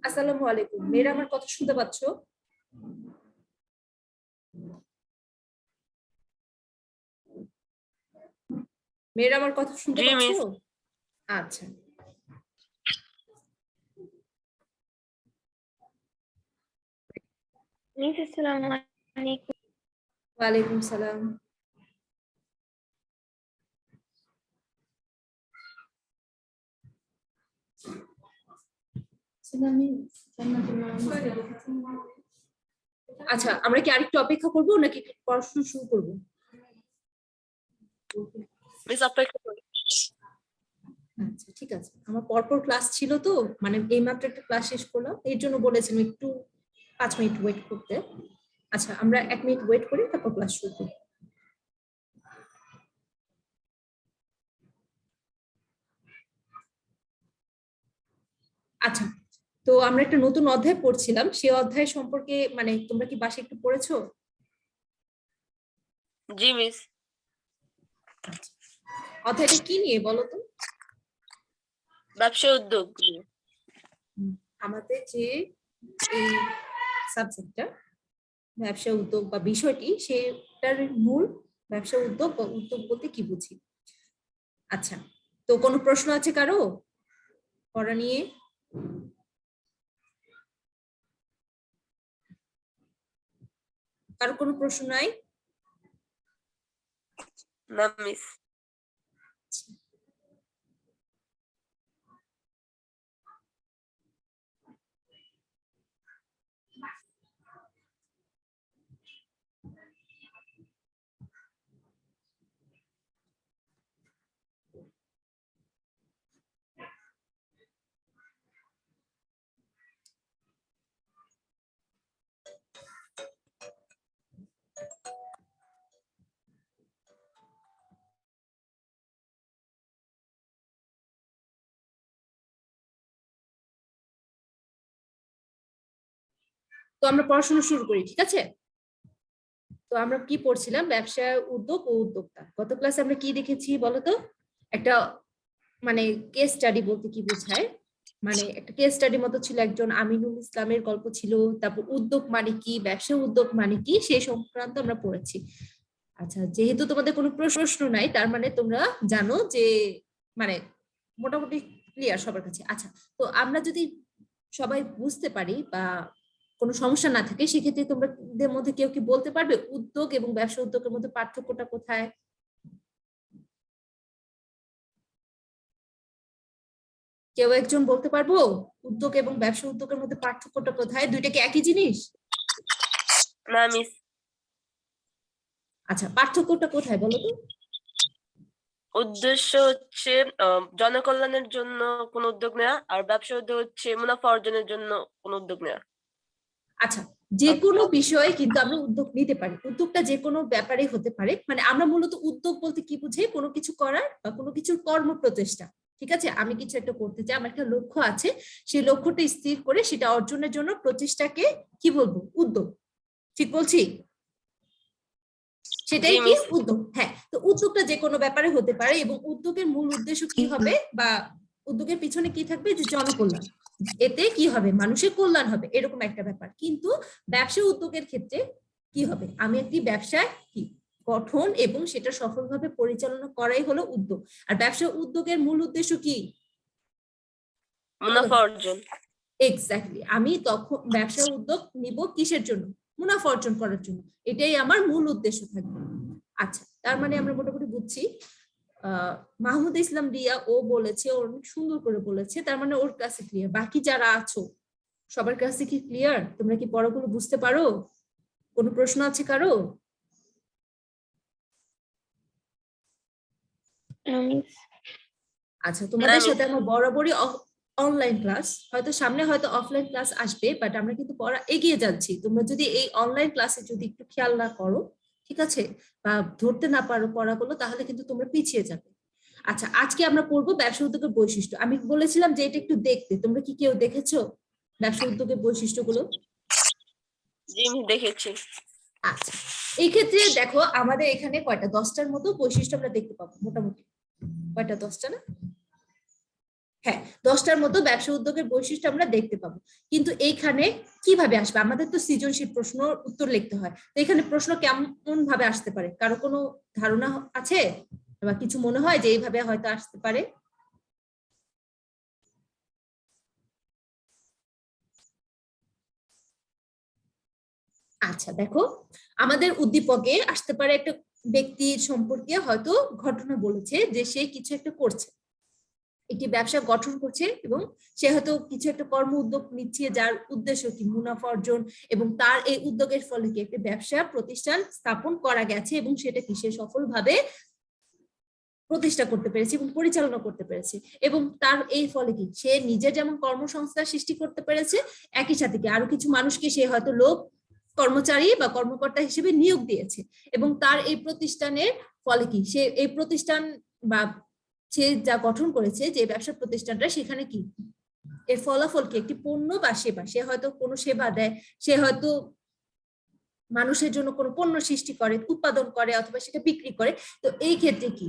আসসালামু আলাইকুম। মেয়েরা আমার কথা শুনতে পাচ্ছ? মেয়েরা আমার কথা শুনতে জি পাচ্ছ? মিস। আচ্ছা, মিস আসসালামু আলাইকুম। ওয়ালাইকুম সালাম। আচ্ছা, আমরা কি আরেকটু অপেক্ষা করবো নাকি পড়াশোনা শুরু করবো? মিস অপেক্ষা করি। আচ্ছা, ঠিক আছে। আমার পরপর ক্লাস ছিল তো, মানে এইমাত্র একটা ক্লাস শেষ করলাম, এর জন্য বলেছিলাম একটু 5 মিনিট ওয়েট করতে। আচ্ছা, আমরা 1 মিনিট ওয়েট করি, তারপর ক্লাস শুরু করি। আচ্ছা, তো আমরা একটা নতুন অধ্যায় পড়ছিলাম, সেই অধ্যায় সম্পর্কে মানে তোমরা কি বাসায় একটু পড়েছো? জি মিস। অধ্যায়টা কি নিয়ে বলো তো? ব্যবসা উদ্যোগ। আমাদের যে এই সাবজেক্টটা ব্যবসা উদ্যোগ বা বিষয়টি, সেটার মূল ব্যবসা উদ্যোগ বা উদ্যোগ বলতে কি বুঝি। আচ্ছা, তো কোনো প্রশ্ন আছে কারো পড়া নিয়ে? কারো কোনো প্রশ্ন নাই? না মিস। তো আমরা পড়াশোনা শুরু করি, ঠিক আছে? তো আমরা কি পড়ছিলাম? ব্যবসা উদ্যোগ ও উদ্যোক্তা। গত ক্লাসে আমরা কি দেখেছি বলতো? একটা মানে কেস স্টাডি বলতে কি বোঝায়, মানে একটা কেস স্টাডি মতো ছিল, একজন আমিনুল ইসলামের গল্প ছিল, তারপর উদ্যোগ মানে কি, ব্যবসা উদ্যোগ মানে কি, সেই সংক্রান্ত আমরা পড়েছি। আচ্ছা, যেহেতু তোমাদের কোনো প্রশ্ন নাই, তার মানে তোমরা জানো যে মানে মোটামুটি ক্লিয়ার সবার কাছে। আচ্ছা, তো আমরা যদি সবাই বুঝতে পারি বা কোনো সমস্যা না থাকে, সেক্ষেত্রে তোমাদের মধ্যে কেউ কি বলতে পারবে উদ্যোগ এবং ব্যবসা উদ্যোগের মধ্যে পার্থক্যটা কোথায়? কেউ একজন বলতে পারবো উদ্যোগ এবং ব্যবসা উদ্যোগের মধ্যে পার্থক্যটা কোথায়? দুইটা কি একই জিনিস? না মিস। আচ্ছা, পার্থক্যটা কোথায় বলো তো? উদ্দেশ্য হচ্ছে জনকল্যাণের জন্য কোন উদ্যোগ নেওয়া, আর ব্যবসা উদ্যোগ হচ্ছে মুনাফা অর্জনের জন্য কোন উদ্যোগ নেওয়া। আচ্ছা, যে কোনো বিষয়ে কিন্তু আমরা উদ্যোগ নিতে পারি, উদ্যোগটা যে কোনো ব্যাপারে হতে পারে। মানে আমরা মূলত উদ্যোগ বলতে কি বুঝি? কোনো কিছু করার বা কোনো কিছুর কর্ম প্রচেষ্টা। ঠিক আছে, আমি কিছু একটা করতে চাই, আমার একটা লক্ষ্য আছে, সেই লক্ষ্যটা স্থির করে সেটা অর্জনের জন্য প্রচেষ্টাকে কি বলবো? উদ্যোগ। ঠিক বলছি? সেটাই জি কি? মিস। উদ্যোগ। হ্যাঁ, তো উদ্যোগটা যে কোনো ব্যাপারে হতে পারে, এবং উদ্যোগের মূল উদ্দেশ্য কি হবে বা উদ্যোগের পিছনে কি থাকবে? যে জনকল্যাণ, এতে কি হবে? মানুষের কল্যাণ হবে, এরকম একটা ব্যাপার। কিন্তু ব্যবসা উদ্যোগের ক্ষেত্রে কি হবে? আমি একটি ব্যবসায় কি গঠন এবং সেটা সফলভাবে পরিচালনা করাই হলো উদ্যোগ। আর ব্যবসা উদ্যোগের মূল উদ্দেশ্য কি? মুনাফা অর্জন। এক্স্যাক্টলি, আমি তখন ব্যবসা উদ্যোগ নিব কিসের জন্য? মুনাফা অর্জন করার জন্য। এটাই আমার মূল উদ্দেশ্য থাকবে। আচ্ছা, তার মানে আমরা মোটামুটি বুঝছি। মাহমুদ ইসলাম রিয়া ও বলেছে, ও অনেক সুন্দর করে বলেছে, তার মানে ওর কাছে ক্লিয়ার। বাকি যারা আছো সবার কাছে কি ক্লিয়ার? তোমরা কি পড়াগুলো বুঝতে পারো? কোনো প্রশ্ন আছে কারো? আচ্ছা, তোমাদের সাথে আমার বরাবরই অনলাইন ক্লাস, হয়তো সামনে হয়তো অফলাইন ক্লাস আসবে, বাট আমরা কিন্তু পড়া এগিয়ে যাচ্ছি। তোমরা যদি এই অনলাইন ক্লাসে যদি একটু খেয়াল না করো, ঠিক আছে, বা ধরতে না পারো পড়াগুলো, তাহলে কিন্তু তোমরা পিছিয়ে যাবে। আচ্ছা, আজকে আমরা পড়বো ব্যবসা উদ্যোগের বৈশিষ্ট্য। আমি বলেছিলাম যে এটা একটু দেখতে, তোমরা কি কেউ দেখেছো ব্যবসা উদ্যোগের বৈশিষ্ট্যগুলো? জি মিস, দেখেছি। আচ্ছা, এই ক্ষেত্রে দেখো আমাদের এখানে কয়টা? 10টার মতো বৈশিষ্ট্য আমরা দেখতে পাবো মোটামুটি। কয়টা? 10টা না? হ্যাঁ 10টার মতো ব্যবসা উদ্যোগের বৈশিষ্ট্য আমরা দেখতে পাবো, কিন্তু এইখানে কিভাবে আসবে? আমাদের তো সৃজনশীল প্রশ্ন উত্তর লিখতে হয়, তো এখানে প্রশ্ন কেমন ভাবে আসতে পারে, কারো কোনো ধারণা আছে বা কিছু মনে হয় যে এইভাবে হয়তো আসতে পারে? আচ্ছা দেখো, আমাদের উদ্দীপকে আসতে পারে একটা ব্যক্তির সম্পর্কে হয়তো ঘটনা বলেছে যে সে কিছু একটা করছে, একটি ব্যবসা গঠন করছে এবং সে হয়তো কিছু একটা কর্ম উদ্যোগ নিচ্ছে যার উদ্দেশ্য কি মুনাফা অর্জন, এবং তার এই উদ্যোগের ফলে কি একটা ব্যবসা প্রতিষ্ঠান স্থাপন করা গেছে এবং সেটা কি সে সফলভাবে প্রতিষ্ঠা করতে পেরেছে এবং পরিচালনা করতে পেরেছে, এবং তার এই ফলে কি সে নিজের যেমন কর্মসংস্থান সৃষ্টি করতে পেরেছে, একই সাথে কি আরো কিছু মানুষকে সে হয়তো লোক কর্মচারী বা কর্মকর্তা হিসেবে নিয়োগ দিয়েছে, এবং তার এই প্রতিষ্ঠানের ফলে কি সে এই প্রতিষ্ঠান বা সে যা গঠন করেছে যে ব্যবসা প্রতিষ্ঠানটা, সেখানে কি এর ফলাফল কি একটি পণ্য বা সেবা, সে হয়তো কোনো সেবা দেয়, সে হয়তো মানুষের জন্য কোনো পণ্য সৃষ্টি করে, উৎপাদন করে অথবা সেটা বিক্রি করে। তো এই ক্ষেত্রে কি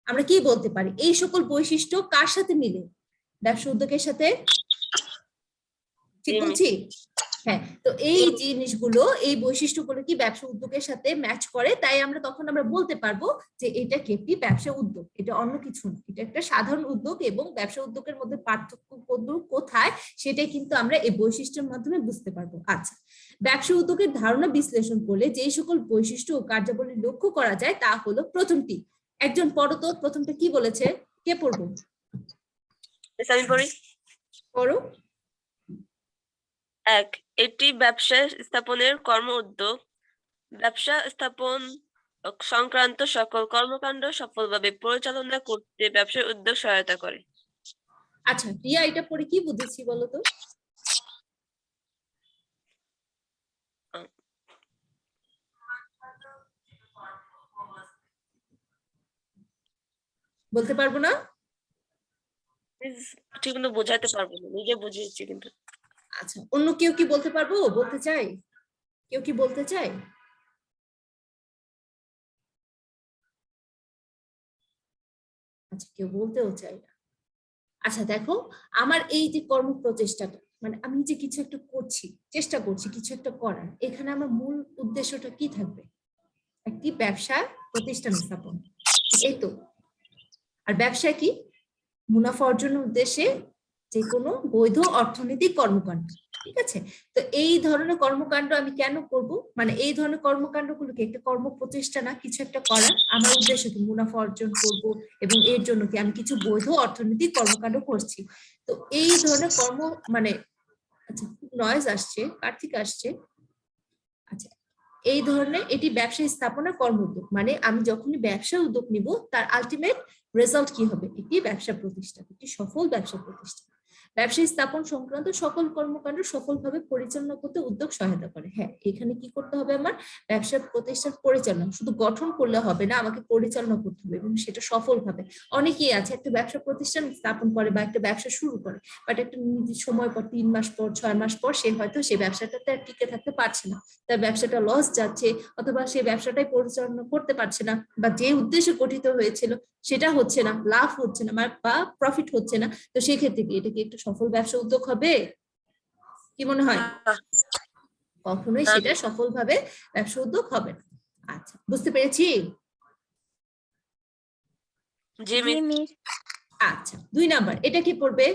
আমরা কি বলতে পারি, এই সকল বৈশিষ্ট্য কার সাথে মিলে? ব্যবসা উদ্যোগের সাথে, ঠিক বলছি? হ্যাঁ, তো এই জিনিসগুলো, এই বৈশিষ্ট্যগুলো কি ব্যবসা উদ্যোগের সাথে ম্যাচ করে, তাই আমরা তখন আমরা বলতে পারবো যে এটা কি একটি ব্যবসা উদ্যোগ, এটা অন্য কিছু না, এটা একটা সাধারণ উদ্যোগ, এবং ব্যবসা উদ্যোগের মধ্যে পার্থক্য কোথায় সেটাই কিন্তু আমরা এই বৈশিষ্ট্যের মাধ্যমে বুঝতে পারবো। আচ্ছা, ব্যবসা উদ্যোগের ধারণা বিশ্লেষণ করলে যে সকল বৈশিষ্ট্য ও কার্যাবলী লক্ষ্য করা যায় তা হলো, প্রথমটি, একজন পড়ো তো, প্রথমটা কি বলেছে, কে পড়বো? আমি পড়ি। পড়ো। 1, এটি ব্যবসা স্থাপনের কর্ম উদ্যোগ। ব্যবসা স্থাপন সংক্রান্ত সকল কর্মকাণ্ড সফলভাবে পরিচালনা করতে ব্যবসা উদ্যোগ সহায়তা করে। আচ্ছা রিয়া, এটা পড়ে কি বুঝেছি বলো তো? বলতে পারবো না? ঠিক কিন্তু বোঝাতে পারবো না, নিজে বুঝিয়েছি কিন্তু। আচ্ছা, অন্য কেউ কি বলতে পারবো, বলতে চাই, কেউ কি বলতে চাই? আচ্ছা, কেউ বলতেও চাই না। আচ্ছা দেখো, আমার এই যে কর্ম প্রচেষ্টাটা, মানে আমি যে কিছু একটা করছি, চেষ্টা করছি কিছু একটা করার, এখানে আমার মূল উদ্দেশ্যটা কি থাকবে? একটি ব্যবসা প্রতিষ্ঠান স্থাপন, এই তো। আর ব্যবসা কি? মুনাফা অর্জনের উদ্দেশ্যে যে কোনো বৈধ অর্থনৈতিক কর্মকাণ্ড, ঠিক আছে? তো এই ধরনের কর্মকাণ্ড আমি কেন করব, মানে এই ধরনের কর্মকাণ্ডগুলোকে একটা কর্ম প্রচেষ্টা না, কিছু একটা করার আমার উদ্দেশ্য কি মুনাফা অর্জন করব, এবং এর জন্য কি আমি কিছু বৈধ অর্থনৈতিক কর্মকাণ্ড করছি। তো এই ধরনের কর্ম মানে, আচ্ছা খুব নয়েজ আসছে, কার থেকে আসছে? আচ্ছা, এই ধরনের এটি ব্যবসা স্থাপনা কর্ম উদ্যোগ, মানে আমি যখনই ব্যবসা উদ্যোগ নিব তার আলটিমেট রেজাল্ট কি হবে? একটি ব্যবসা প্রতিষ্ঠান, একটি সফল ব্যবসা প্রতিষ্ঠান। ব্যবসা স্থাপন সংক্রান্ত সকল কর্মকাণ্ড সফলভাবে পরিচালনা করতে উদ্যোগ সহায়তা করে। হ্যাঁ, এখানে কি করতে হবে? আমার ব্যবসা প্রতিষ্ঠান পরিচালনা শুধু গঠন করলে হবে না, আমাকে পরিচালনা করতে হবে এবং সেটা সফলভাবে। অনেকেই আছে একটা ব্যবসা প্রতিষ্ঠান স্থাপন করে বা একটা ব্যবসা শুরু করে, বাট একটা সময় পর 3 মাস পর 6 মাস পর সে হয়তো সেই ব্যবসাটাতে আর টিকে থাকতে পারছে না, তার ব্যবসাটা লস যাচ্ছে, অথবা সেই ব্যবসাটাই পরিচালনা করতে পারছে না, বা যে উদ্দেশ্যে গঠিত হয়েছিল সেটা হচ্ছে না, লাভ হচ্ছে না বা প্রফিট হচ্ছে না। তো সেক্ষেত্রে কি এটা কি একটা সফল ব্যবসা উদ্যোগ হবে? কি মনে হয়? কখনোই সেটা সফলভাবে ব্যবসা উদ্যোগ হবে না। আচ্ছা, বুঝতে পেরেছি? জি মিস। আচ্ছা 2 নাম্বার, এটা কি পড়বে?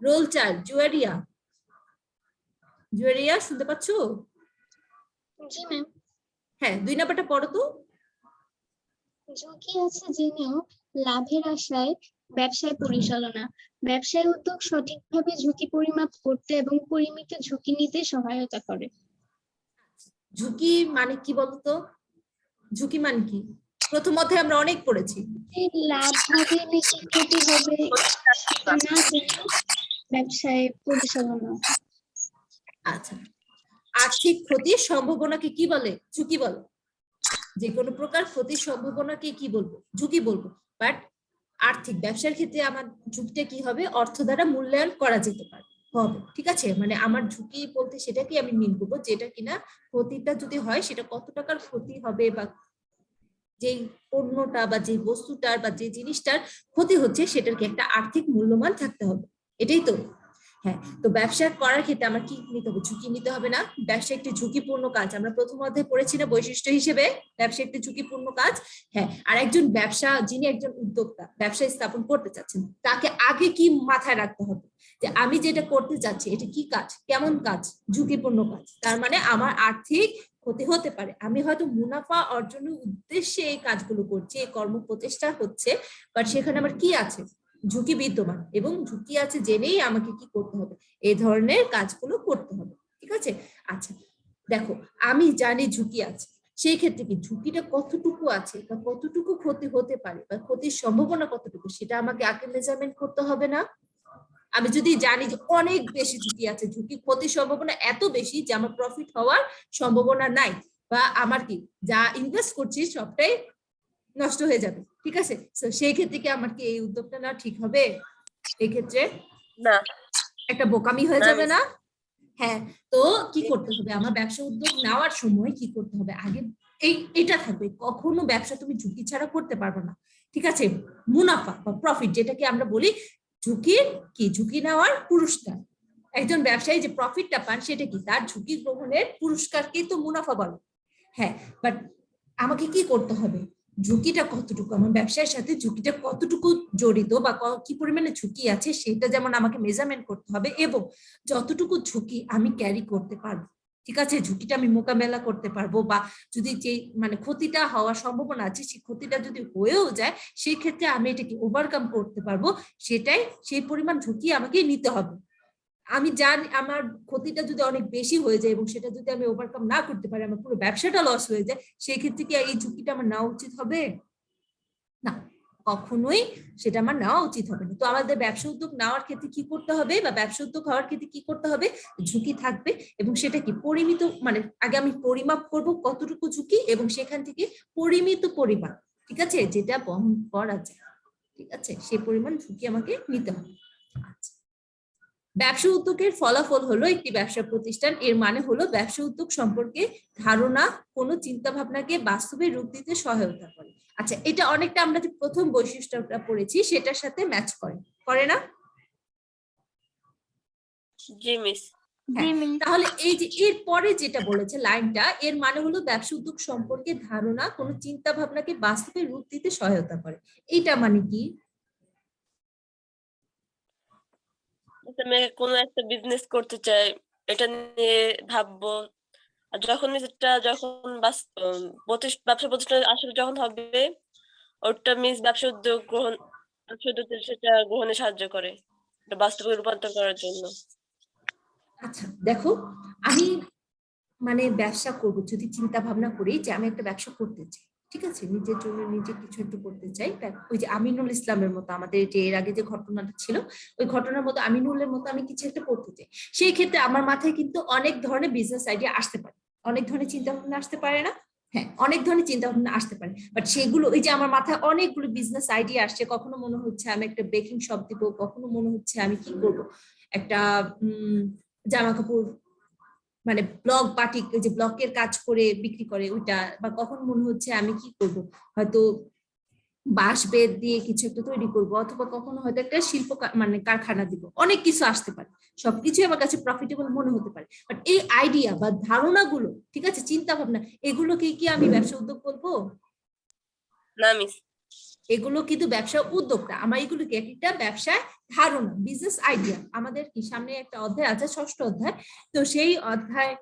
Role child, Juwairiya. জুয়েরিয়া শুনতে পাচ্ছো? জি ম্যাম। হ্যাঁ 2 নাম্বারটা পড়ো তো। ঝুঁকি আছে জেনেও লাভের আশায় ব্যবসায় পরিচালনা। ব্যবসায় উদ্যোগ সঠিকভাবে ঝুঁকি পরিমাপ করতে এবং পরিমিত ঝুঁকি নিতে সহায়তা করে। ঝুঁকি মানে কি বলতো? ঝুঁকি মানে কি? প্রথম অধ্যায়ে আমরা অনেক পড়েছি। লাভ হবে নাকি ক্ষতি হবে সেটা না জেনে ব্যবসায় পরিচালনা। আচ্ছা, আর্থিক ক্ষতির সম্ভাবনাকে কি বলে? ঝুঁকি বলে। যে কোনো প্রকার ক্ষতির সম্ভাবনাকে কি বলবো? ঝুঁকি বলবো। বাট আর্থিক ব্যবসার ক্ষেত্রে আমার ঝুঁকিটা কি হবে? অর্থ দ্বারা মূল্যায়ন করা যেতে পারে, হবে, ঠিক আছে? মানে আমার ঝুঁকি বলতে সেটাকে আমি মিন করবো যেটা কিনা ক্ষতিটা যদি হয় সেটা কত টাকার ক্ষতি হবে বা যে পণ্যটা বা যে বস্তুটার বা যে জিনিসটার ক্ষতি হচ্ছে সেটার কি একটা আর্থিক মূল্যমান থাকতে হবে, এটাই তো। হ্যাঁ, তো ব্যবসা করার ক্ষেত্রে আমার কি নিতে হবে? ঝুঁকি নিতে হবে না? ব্যবসা একটি ঝুঁকিপূর্ণ কাজ, আমরা প্রথম অধ্যায়ে পড়েছি না বৈশিষ্ট্য হিসেবে ব্যবসা একটি ঝুঁকিপূর্ণ কাজ। হ্যাঁ, আর একজন যিনি একজন উদ্যোক্তা ব্যবসা স্থাপন করতে চাচ্ছেন, তাকে আগে কি মাথায় রাখতে হবে যে আমি যেটা করতে চাচ্ছি এটা কি কাজ, কেমন কাজ? ঝুঁকিপূর্ণ কাজ, তার মানে আমার আর্থিক ক্ষতি হতে পারে। আমি হয়তো মুনাফা অর্জনের উদ্দেশ্যে এই কাজগুলো করছি, এই কর্ম প্রচেষ্টা হচ্ছে, বাট সেখানে আমার কি আছে? ঝুঁকি বিদ্যমান, এবং ঝুঁকি আছে জেনেই আমাকে কি করতে হবে? এই ধরনের কাজগুলো করতে হবে। ঠিক আছে, আচ্ছা দেখো, আমি জানি ঝুঁকি আছে, সেই ক্ষেত্রে কি ঝুঁকিটা কতটুকু আছে বা কতটুকু ক্ষতি হতে পারে বা ক্ষতির সম্ভাবনা কতটুকু, সেটা আমাকে আগে মেজারমেন্ট করতে হবে না? আমি যদি জানি যে অনেক বেশি ঝুঁকি আছে, ঝুঁকি ক্ষতির সম্ভাবনা এত বেশি যে আমার প্রফিট হওয়ার সম্ভাবনা নাই, বা আমার কি যা ইনভেস্ট করছি সবটাই নষ্ট হয়ে যাবে, ঠিক আছে, তো সেই ক্ষেত্রে কি আমার কি এই উদ্যোগটা না ঠিক হবে? এই ক্ষেত্রে না একটা বোকামি হয়ে না যাবে মিস। না? হ্যাঁ, তো কি করতে হবে? আমার ব্যবসা উদ্যোগ নেওয়ার সময় কি করতে হবে? আগে এটা থাকবে, কখনো ব্যবসা তুমি ঝুঁকি ছাড়া করতে পারবে না, ঠিক আছে? মুনাফা বা প্রফিট যেটাকে আমরা বলি ঝুঁকির কি, ঝুঁকি নেওয়ার পুরস্কার। একজন ব্যবসায়ী যে প্রফিটটা পান সেটা কি, তার ঝুঁকি গ্রহণের পুরস্কারকেই তো মুনাফা বলে। হ্যাঁ, বাট আমাকে কি করতে হবে? ঝুঁকিটা কতটুকু, আমার ব্যবসার সাথে ঝুঁকিটা কতটুকু জড়িত বা কি পরিমাণে ঝুঁকি আছে সেটা যেমন আমাকে মেজারমেন্ট করতে হবে, এবং যতটুকু ঝুঁকি আমি ক্যারি করতে পারবো, ঠিক আছে, ঝুঁকিটা আমি মোকাবেলা করতে পারবো, বা যদি যে মানে ক্ষতিটা হওয়ার সম্ভাবনা আছে সেই ক্ষতিটা যদি হয়েও যায় সেই ক্ষেত্রে আমি এটাকে ওভারকাম করতে পারবো, সেটাই সেই পরিমাণ ঝুঁকি আমাকে নিতে হবে। আমি জানি আমার ক্ষতিটা যদি অনেক বেশি হয়ে যায় এবং সেটা যদি আমি ওভারকাম না করতে পারি, আমার পুরো ব্যবসাটা লস হয়ে যায়, সেই ক্ষেত্রে কি এই ঝুঁকিটা আমার নেওয়া উচিত হবে? না, কখনোই সেটা আমার নেওয়া উচিত হবে না। তো আমাদের ব্যবসা উদ্যোগ নেওয়ার ক্ষেত্রে কি করতে হবে, বা ব্যবসা উদ্যোগ হওয়ার ক্ষেত্রে কি করতে হবে? ঝুঁকি থাকবে, এবং সেটা কি পরিমিত, মানে আগে আমি পরিমাপ করব কতটুকু ঝুঁকি, এবং সেখান থেকে পরিমিত পরিমাণ, ঠিক আছে, যেটা বহন করা যায়, ঠিক আছে, সেই পরিমাণ ঝুঁকি আমাকে নিতে হবে। আচ্ছা, ব্যবসা উদ্যোগের ফলাফল হলো একটি ব্যবসা প্রতিষ্ঠান, এর মানে হলো ব্যবসা উদ্যোগ সম্পর্কে ধারণা কোনো চিন্তা ভাবনাকে বাস্তবে রূপ দিতে সহায়তা করে। আচ্ছা, এটা অনেকটা আমরা যে প্রথম বৈশিষ্ট্যটা পড়েছি সেটার সাথে ম্যাচ করে না? জি মিস। হ্যাঁ, তাহলে এই যে এর পরে যেটা বলেছে লাইনটা, এর মানে হলো ব্যবসা উদ্যোগ সম্পর্কে ধারণা কোনো চিন্তা ভাবনাকে বাস্তবে রূপ দিতে সহায়তা করে। এইটা মানে কি? আমি কোনো একটা বিজনেস করতে চাই, এটা নিয়ে ভাববো, আর যখন ব্যবসা প্রতিষ্ঠান আসলে যখন হবে, ওটা মিস ব্যবসা উদ্যোগ সেটা গ্রহণে সাহায্য করে, এটা বাস্তবে রূপান্তর করার জন্য। আচ্ছা দেখো, আমি মানে ব্যবসা করব যদি চিন্তা ভাবনা করি যে আমি একটা ব্যবসা করতে চাই, ঠিক আছে, নিজের জন্য নিজে কিছু একটু করতে চাই, ওই যে আমিনুল ইসলামের মতো, আমাদের যে এর আগে যে ঘটনাটা ছিল ওই ঘটনার মতো আমিনুলের মতো আমি কিছু একটা করতে চাই, সেই ক্ষেত্রে আমার মাথায় কিন্তু অনেক ধরনের বিজনেস আইডিয়া আসতে পারে, অনেক ধরনের চিন্তা ভাবনা আসতে পারে না? হ্যাঁ, অনেক ধরনের চিন্তা ভাবনা আসতে পারে, বাট সেগুলো ওই যে আমার মাথায় অনেকগুলো বিজনেস আইডিয়া আসছে, কখনো মনে হচ্ছে আমি একটা বেকিং শপ দিব, কখনো মনে হচ্ছে আমি কি করব, একটা জামা কাপড় মানে ব্লক বাটিক, ওই যে ব্লকের কাজ করে বিক্রি করে ওইটা, বা কখন মনে হচ্ছে আমি কি করব, হয়তো বাঁশ বেত দিয়ে কিছু একটা তৈরি করব, অথবা কখনো হয়তো একটা মানে কারখানা দিব, অনেক কিছু আসতে পারে, সবকিছু আমার কাছে প্রফিটেবল মনে হতে পারে, বাট এই আইডিয়া বা ধারণাগুলো, ঠিক আছে, চিন্তা ভাবনা, এগুলোকে কি আমি ব্যবসা উদ্যোগ বলবো? না মিস। এগুলো কিন্তু ব্যবসা উদ্যোক্তা, আমার এগুলোকে একটা ব্যবসায় ধারণা, বিজনেস আইডিয়া। আমাদের কি সামনে একটা অধ্যায় আছে, ষষ্ঠ অধ্যায়, তো সেই অধ্যায়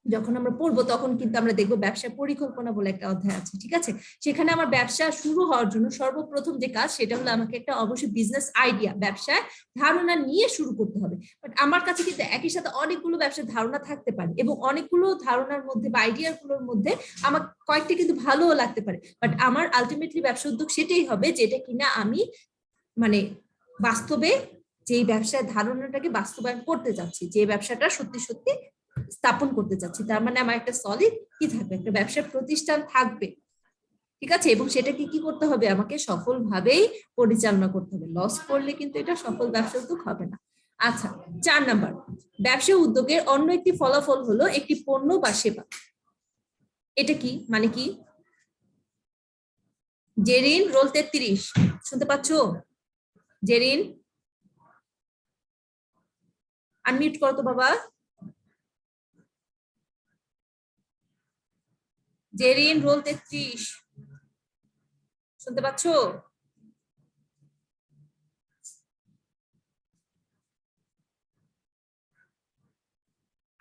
যখন আমরা পড়বো তখন কিন্তু আমরা দেখবো ব্যবসা পরিকল্পনা বলে একটা অধ্যায় আছে, ঠিক আছে, সেখানে আমার ব্যবসা শুরু হওয়ার জন্য সর্বপ্রথম যে কাজ সেটা হলো আমাকে একটা অবশ্যই বিজনেস আইডিয়া, ব্যবসায় ধারণা নিয়ে শুরু করতে হবে। বাট আমার কাছে কিন্তু একই সাথে অনেকগুলো ব্যবসার ধারণা থাকতে পারে, এবং অনেকগুলো ধারণার মধ্যে বা আইডিয়া গুলোর মধ্যে আমার কয়েকটি কিন্তু ভালোও লাগতে পারে, বাট আমার আলটিমেটলি ব্যবসা উদ্যোগ সেটাই হবে যেটা কিনা আমি মানে বাস্তবে যেই ব্যবসার ধারণাটাকে বাস্তবায়ন করতে যাচ্ছি, যে ব্যবসাটা সত্যি সত্যি স্থাপন করতে চাচ্ছি, তার মানে আমার একটা সলিড কি থাকবে, একটা ব্যবসার প্রতিষ্ঠান থাকবে, ঠিক আছে, এবং সেটাকে কি করতে হবে, আমাকে সফলভাবেই পরিচালনা করতে হবে, লস করলে কিন্তু এটা সফল ব্যবসা উদ্যোগ হবে না। আচ্ছা, 4 নাম্বার, ব্যবসা উদ্যোগের অন্য একটি ফলাফল হলো একটি পণ্য বা সেবা। এটা কি মানে কি? জেরিন রোল 33 শুনতে পাচ্ছো? জেরিন আনমিউট করো তো বাবা। জেরিন রোল 33 শুনতে পাচ্ছো?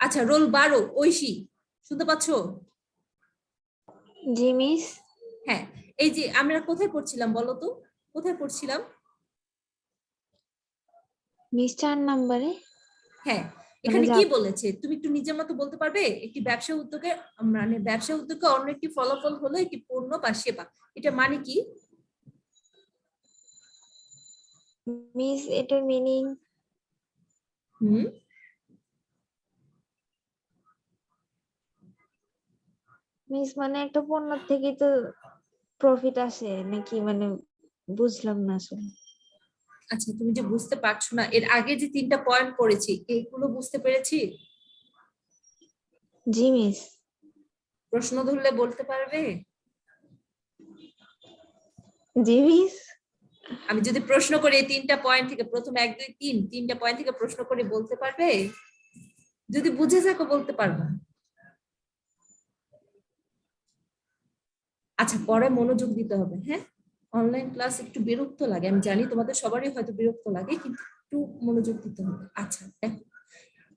আচ্ছা রোল 12 ঐশী শুনতে পাচ্ছো? জি মিস। হ্যাঁ, এই যে আমরা কোথায় পড়ছিলাম বলো তো, কোথায় পড়ছিলাম? মিস 4 নম্বরে। হ্যাঁ, মানে এখানে কি বলেছে তুমি একটু নিজের মতো বলতে পারবে? একটি ব্যবসা উদ্যোগে মানে ব্যবসা উদ্যোগে অন্য একটি ফলাফল হলো একটি পণ্য বা সেবা, এটা মানে কি? মিস এটার মিনিং হুম, মিস মানে একটা পণ্য থেকে তো প্রফিট আসে নাকি, মানে বুঝলাম না আসলে। আচ্ছা তুমি যে বুঝতে পারছো না, এর আগে যে 3টা পয়েন্ট পড়েছি এইগুলো বুঝতে পেরেছি? জি মিস। প্রশ্ন ধরলে বলতে পারবে? জি মিস। আমি যদি প্রশ্ন করি এই 3টা পয়েন্ট থেকে, প্রথম 1 2 3 3টা পয়েন্ট থেকে প্রশ্ন করে বলতে পারবে? যদি বুঝে থাকো বলতে পারবো। আচ্ছা পরে মনোযোগ দিতে হবে, হ্যাঁ? অনলাইন ক্লাস একটু বিরক্ত লাগে, আমি জানি তোমাদের সবারই হয়তো বিরক্ত লাগে, কিন্তু একটু মনোযোগ দিতে হবে। আচ্ছা দেখো,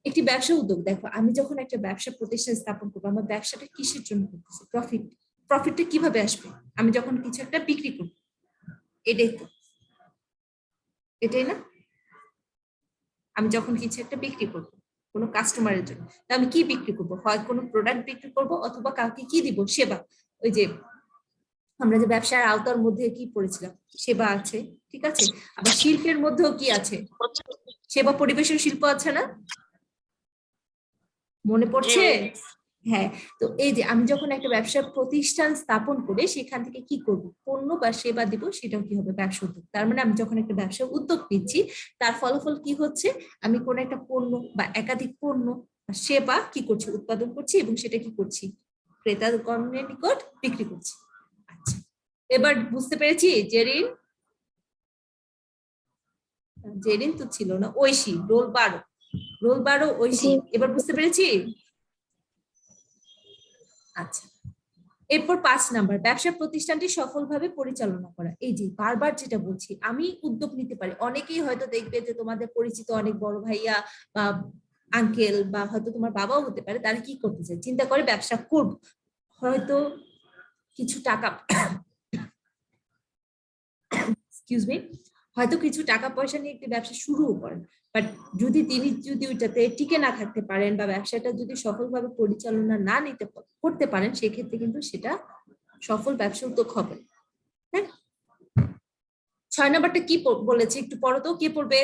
একটি ব্যবসা উদ্যোগ, দেখো আমি যখন একটা ব্যবসা প্রতিষ্ঠান স্থাপন করবো, আমার ব্যবসাটা কিসের জন্য করতেছি? প্রফিট। প্রফিটটা কিভাবে আসবে? আমি যখন কিছু একটা বিক্রি করবো, এটাই তো, এটাই না? আমি যখন কিছু একটা বিক্রি করবো কোনো কাস্টমারের জন্য, তা আমি কি বিক্রি করবো? হয় কোনো প্রোডাক্ট বিক্রি করবো, অথবা কাউকে কি দিব? সেবা। ওই যে আমরা যে ব্যবসার আওতার মধ্যে কি পড়েছিলাম, সেবা আছে, ঠিক আছে? আবার শিল্পের মধ্যেও কি আছে? সেবা পরিবেশন শিল্প আছে না? মনে জি পড়ছে? মিস। হ্যাঁ। তো এই যে আমি যখন একটা ব্যবসা প্রতিষ্ঠান স্থাপন করে সেখান থেকে কি করব? পণ্য বা সেবা দিব, সেটাও কি হবে? ব্যবসা উদ্যোগ। তার মানে আমি যখন একটা ব্যবসা উদ্যোগ নিচ্ছি, তার ফলাফল কি হচ্ছে? আমি কোন একটা পণ্য বা একাধিক পণ্য বা সেবা কি করছি? উৎপাদন করছি, এবং সেটা কি করছি? ক্রেতাগণের নিকট বিক্রি করছি। আচ্ছা, এবার বুঝতে পেরেছি জেরিন? জেরিন তো ছিল না, ঐশী রোল 12, রোল 12 ঐশী, জি এবার বুঝতে পেরেছি? আচ্ছা, এরপর 5 নাম্বার, ব্যবসা প্রতিষ্ঠানটি সফলভাবে পরিচালনা করা। এই যে বারবার যেটা বলছি, আমি উদ্যোগ নিতে পারি, অনেকেই হয়তো দেখবে যে তোমাদের পরিচিত অনেক বড় ভাইয়া বা আঙ্কেল বা হয়তো তোমার বাবাও হতে পারে, তারা কি করতে চায়? চিন্তা করে ব্যবসা করব, হয়তো কিছু টাকা এক্সকিউজ মি, হয়তো কিছু টাকা পয়সা নিয়ে একটি ব্যবসা শুরুও করেন, বাট যদি ওইটাতে টিকে না থাকতে পারেন বা ব্যবসাটা যদি সফলভাবে পরিচালনা না করতে পারেন, সেক্ষেত্রে কিন্তু সেটা সফল ব্যবসা উদ্যোগ হবে। হ্যাঁ, 6 নাম্বারটা কি বলেছে একটু পড়ো তো, কে পড়বে?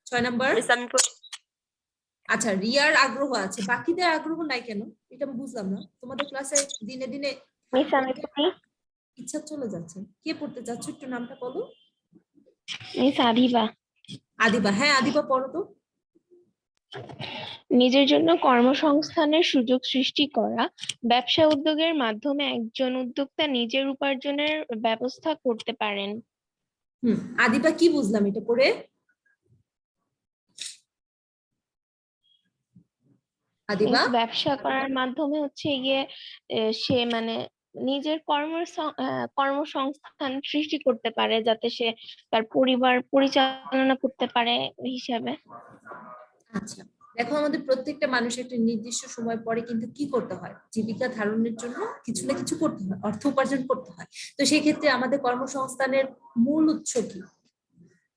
6 নাম্বার। মিস আমি আচ্ছা রিয়ার আগ্রহ আছে, বাকিদের আগ্রহ নাই কেন? এটা আমি বুঝলাম না, তোমাদের ক্লাসে দিনে দিনে মিস আমি পড়ি। ইচ্ছা চলে যাচ্ছে। কে পড়তে চাচ্ছ একটু নামটা বলো? মিস আদিবা। আদিবা, হ্যাঁ আদিবা পড়ো তো। নিজের জন্য কর্মসংস্থানের সুযোগ সৃষ্টি করা। ব্যবসা উদ্যোগের মাধ্যমে একজন উদ্যোক্তা নিজের উপার্জনের ব্যবস্থা করতে পারেন। আদিবা কি বুঝলাম এটা পড়ে? আদিবা ব্যবসা করার মাধ্যমে হচ্ছে গিয়ে সে মানে নিজের কর্মসংস্থান সৃষ্টি করতে পারে, যাতে সে তার পরিবার পরিচালনা করতে পারে ওই হিসাবে। আচ্ছা দেখো, আমাদের প্রত্যেকটা মানুষ একটা নির্দিষ্ট সময় পরে কিন্তু কি করতে হয়? জীবিকা ধারণের জন্য কিছু না কিছু করতে হয়, অর্থ উপার্জন করতে হয়। তো সেই ক্ষেত্রে আমাদের কর্মসংস্থানের মূল উৎস কি?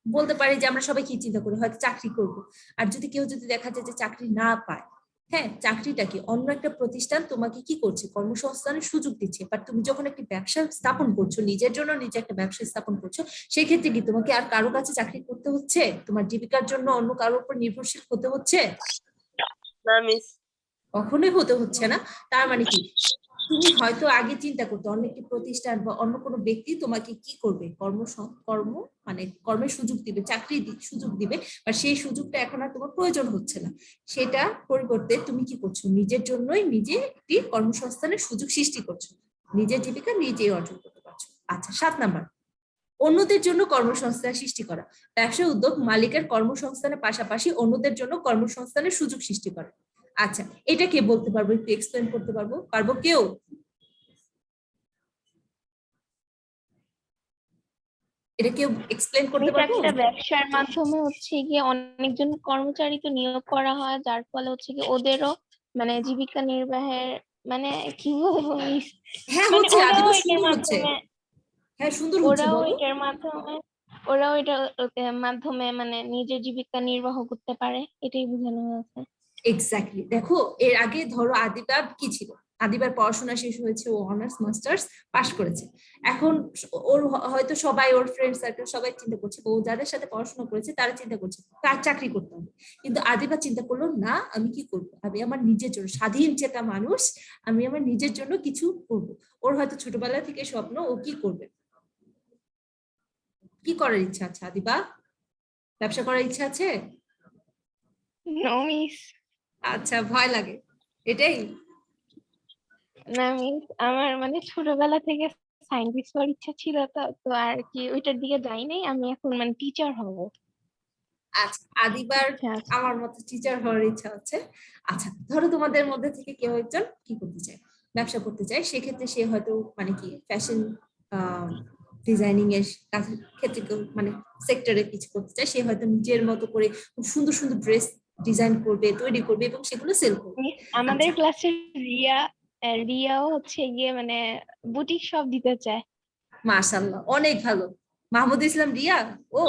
বলতে পারি যে আমরা সবাই কি চিন্তা করি, হয়তো চাকরি করব। আর যদি কেউ যদি দেখা যায় যে চাকরি না পায়, হ্যাঁ চাকরিটা কি? অন্য একটা প্রতিষ্ঠান তোমাকে কি করছে? কর্মসংস্থানের সুযোগ দিচ্ছে। বাট তুমি যখন একটি ব্যবসা স্থাপন করছো, নিজের জন্য নিজে একটা ব্যবসা স্থাপন করছো, সেই ক্ষেত্রে কি তোমাকে আর কারো কাছে চাকরি করতে হচ্ছে? তোমার জীবিকার জন্য অন্য কারোর উপর নির্ভরশীল হতে হচ্ছে? না মিস। কখনোই হতে হচ্ছে না। তার মানে কি, তুমি হয়তো আগে চিন্তা করতে অন্য একটি প্রতিষ্ঠান বা অন্য কোনো ব্যক্তি তোমাকে কি করবে? কর্ম মানে কর্মের সুযোগ দিবে, চাকরি সুযোগ দিবে, বা সেই সুযোগটা এখন আর তোমার প্রয়োজন হচ্ছে না। সেটা পরিবর্তে তুমি কি করছো? নিজের জন্যই নিজে একটি কর্মসংস্থানের সুযোগ সৃষ্টি করছো, নিজের জীবিকা নিজেই অর্জন করতে পারছো। আচ্ছা 7 নাম্বার, অন্যদের জন্য কর্মসংস্থান সৃষ্টি করা। ব্যবসা উদ্যোগ মালিকের কর্মসংস্থানের পাশাপাশি অন্যদের জন্য কর্মসংস্থানের সুযোগ সৃষ্টি করে। আচ্ছা, এটা কে বলতে পারবো, একটু এক্সপ্লেন করতে পারবো কেউ? এটা কেউ এক্সপ্লেন করতে পারবো? একটা ব্যবসার মাধ্যমে হচ্ছে গিয়ে অনেকজন কর্মচারী তো নিয়োগ করা হয়, যার ফলে হচ্ছে কি ওদেরও মানে জীবিকা নির্বাহের মানে কি বলবো হ্যাঁ মানে হচ্ছে, ওরাও আদিবা এটার সুন্দর হচ্ছে, মাধ্যমে হ্যাঁ সুন্দর হচ্ছে, ওরাও বলো। এটার মাধ্যমে ওরাও এটার মাধ্যমে মানে নিজের জীবিকা নির্বাহ করতে পারে, এটাই বোঝানো হয়েছে। এক্স্যাক্টলি, দেখো এর আগে ধরো আদিবা কি ছিল, আদিবার পড়াশোনা শেষ হয়েছে, ও অনার্স মাস্টার্স পাশ করেছে। এখন ওর হয়তো সবাই, ওর ফ্রেন্ড সার্কেল সবাই চিন্তা করছে, ও যাদের সাথে পড়াশোনা করেছে তারা চিন্তা করছে তার চাকরি করতে হবে, কিন্তু আদিবা চিন্তা করলো না, আমি কি করবো, আমি আমার নিজের জন্য, স্বাধীন চেতা মানুষ, আমি আমার নিজের জন্য কিছু করবো। ওর হয়তো ছোটবেলা থেকে স্বপ্ন, ও কি করবে, কি করার ইচ্ছা আছে আদিবা? ব্যবসা করার ইচ্ছা আছে? নো মিস, আচ্ছা, ভয় লাগে এটাই? না মিস, আমার মানে ছোটবেলা থেকে সায়েন্টিস্ট হওয়ার ইচ্ছা ছিল, তো তো আর কি ওইটার দিকে যাই নাই, আমি এখন মানে টিচার হব। আচ্ছা, আদিবার আচ্ছা আচ্ছা। আমার মতো টিচার হওয়ার ইচ্ছা হচ্ছে। আচ্ছা, ধরো তোমাদের মধ্যে থেকে কেউ একজন কি করতে চায়, ব্যবসা করতে চায়, সেক্ষেত্রে সে হয়তো মানে কি ফ্যাশন ডিজাইনিং এর ক্ষেত্রে কেউ মানে সেক্টরে কিছু করতে চায়, সে হয়তো নিজের মতো করে খুব সুন্দর সুন্দর ড্রেস ডিজাইন করবে, তৈরি করবে এবং সেগুলো সেল করবে। মিস, আমাদের আচ্ছা, ক্লাসের রিয়াও হচ্ছে গিয়ে মানে বুটিক শপ দিতে চায়। মাশাআল্লাহ, অনেক ভালো। মাহমুদ ইসলাম রিয়া, ও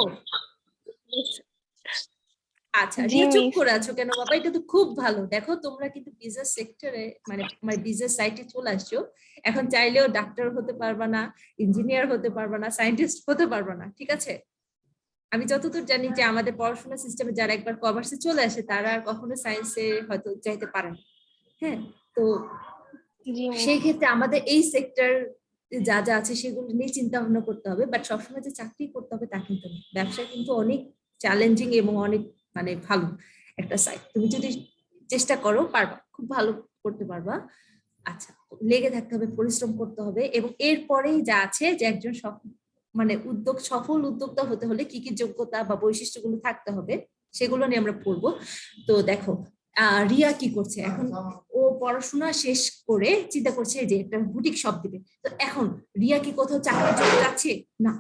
আচ্ছা, জি রিয়া চুপ মিস। করে আছো কেন বাবা? এটা তো খুব ভালো। দেখো তোমরা কিন্তু বিজনেস সেক্টরে মানে বিজনেস সাইটে চলে আসছো, এখন চাইলেও ডাক্তার হতে পারবা না, ইঞ্জিনিয়ার হতে পারবা না, সায়েন্টিস্ট হতে পারবা না, ঠিক আছে? আমি যতদূর জানি যে আমাদের পড়াশোনা সিস্টেমে যারা একবার কমার্সে চলে আসে তারা আর কখনো সায়েন্সে হয়তো যাইতে পারে না। হ্যাঁ, তো জি মিস। সেই ক্ষেত্রে আমাদের এই সেক্টর যা যা আছে সেগুলো নিয়ে চিন্তা ভাবনা করতে হবে, বাট সবসময় যে চাকরি করতে হবে তা কিন্তু না। ব্যবসা কিন্তু অনেক চ্যালেঞ্জিং এবং অনেক মানে ভালো একটা সাইড, তুমি যদি চেষ্টা করো পারবা, খুব ভালো করতে পারবা। আচ্ছা, লেগে থাকতে হবে, পরিশ্রম করতে হবে, এবং এরপরেই যা আছে যে একজন মানে সফল উদ্যোক্তা হতে হলে কি কি যোগ্যতা বা বৈশিষ্ট্যগুলো থাকতে হবে সেগুলো নিয়ে আমরা পড়বো। তো দেখো রিয়া কি করছে এখন, ও পড়াশোনা শেষ করে চিন্তা করছে যে একটা বুটিক শপ দিবে। তো এখন রিয়া কি কোথাও চাকরির জন্য যাচ্ছে না,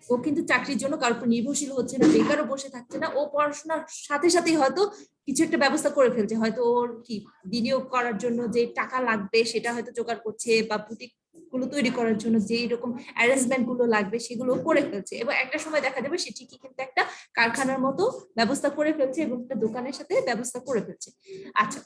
ও কিন্তু চাকরির জন্য কারোর উপর নির্ভরশীল হচ্ছে না, বেকারও বসে থাকছে না, ও পড়াশোনার সাথে সাথেই হয়তো কিছু একটা ব্যবস্থা করে ফেলছে, হয়তো ওর কি বিনিয়োগ করার জন্য যে টাকা লাগবে সেটা হয়তো জোগাড় করছে, বা বুটিক গুলো তৈরি করার জন্য যে এরকম অ্যারেঞ্জমেন্ট গুলো লাগবে সেগুলো করে ফেলছে, এবং একটা সময় দেখা যাবে সে ঠিকই কিন্তু একটা কারখানার মতো ব্যবস্থা করে ফেলছে এবং একটা দোকানের সাথে ব্যবস্থা করে ফেলছে। আচ্ছা,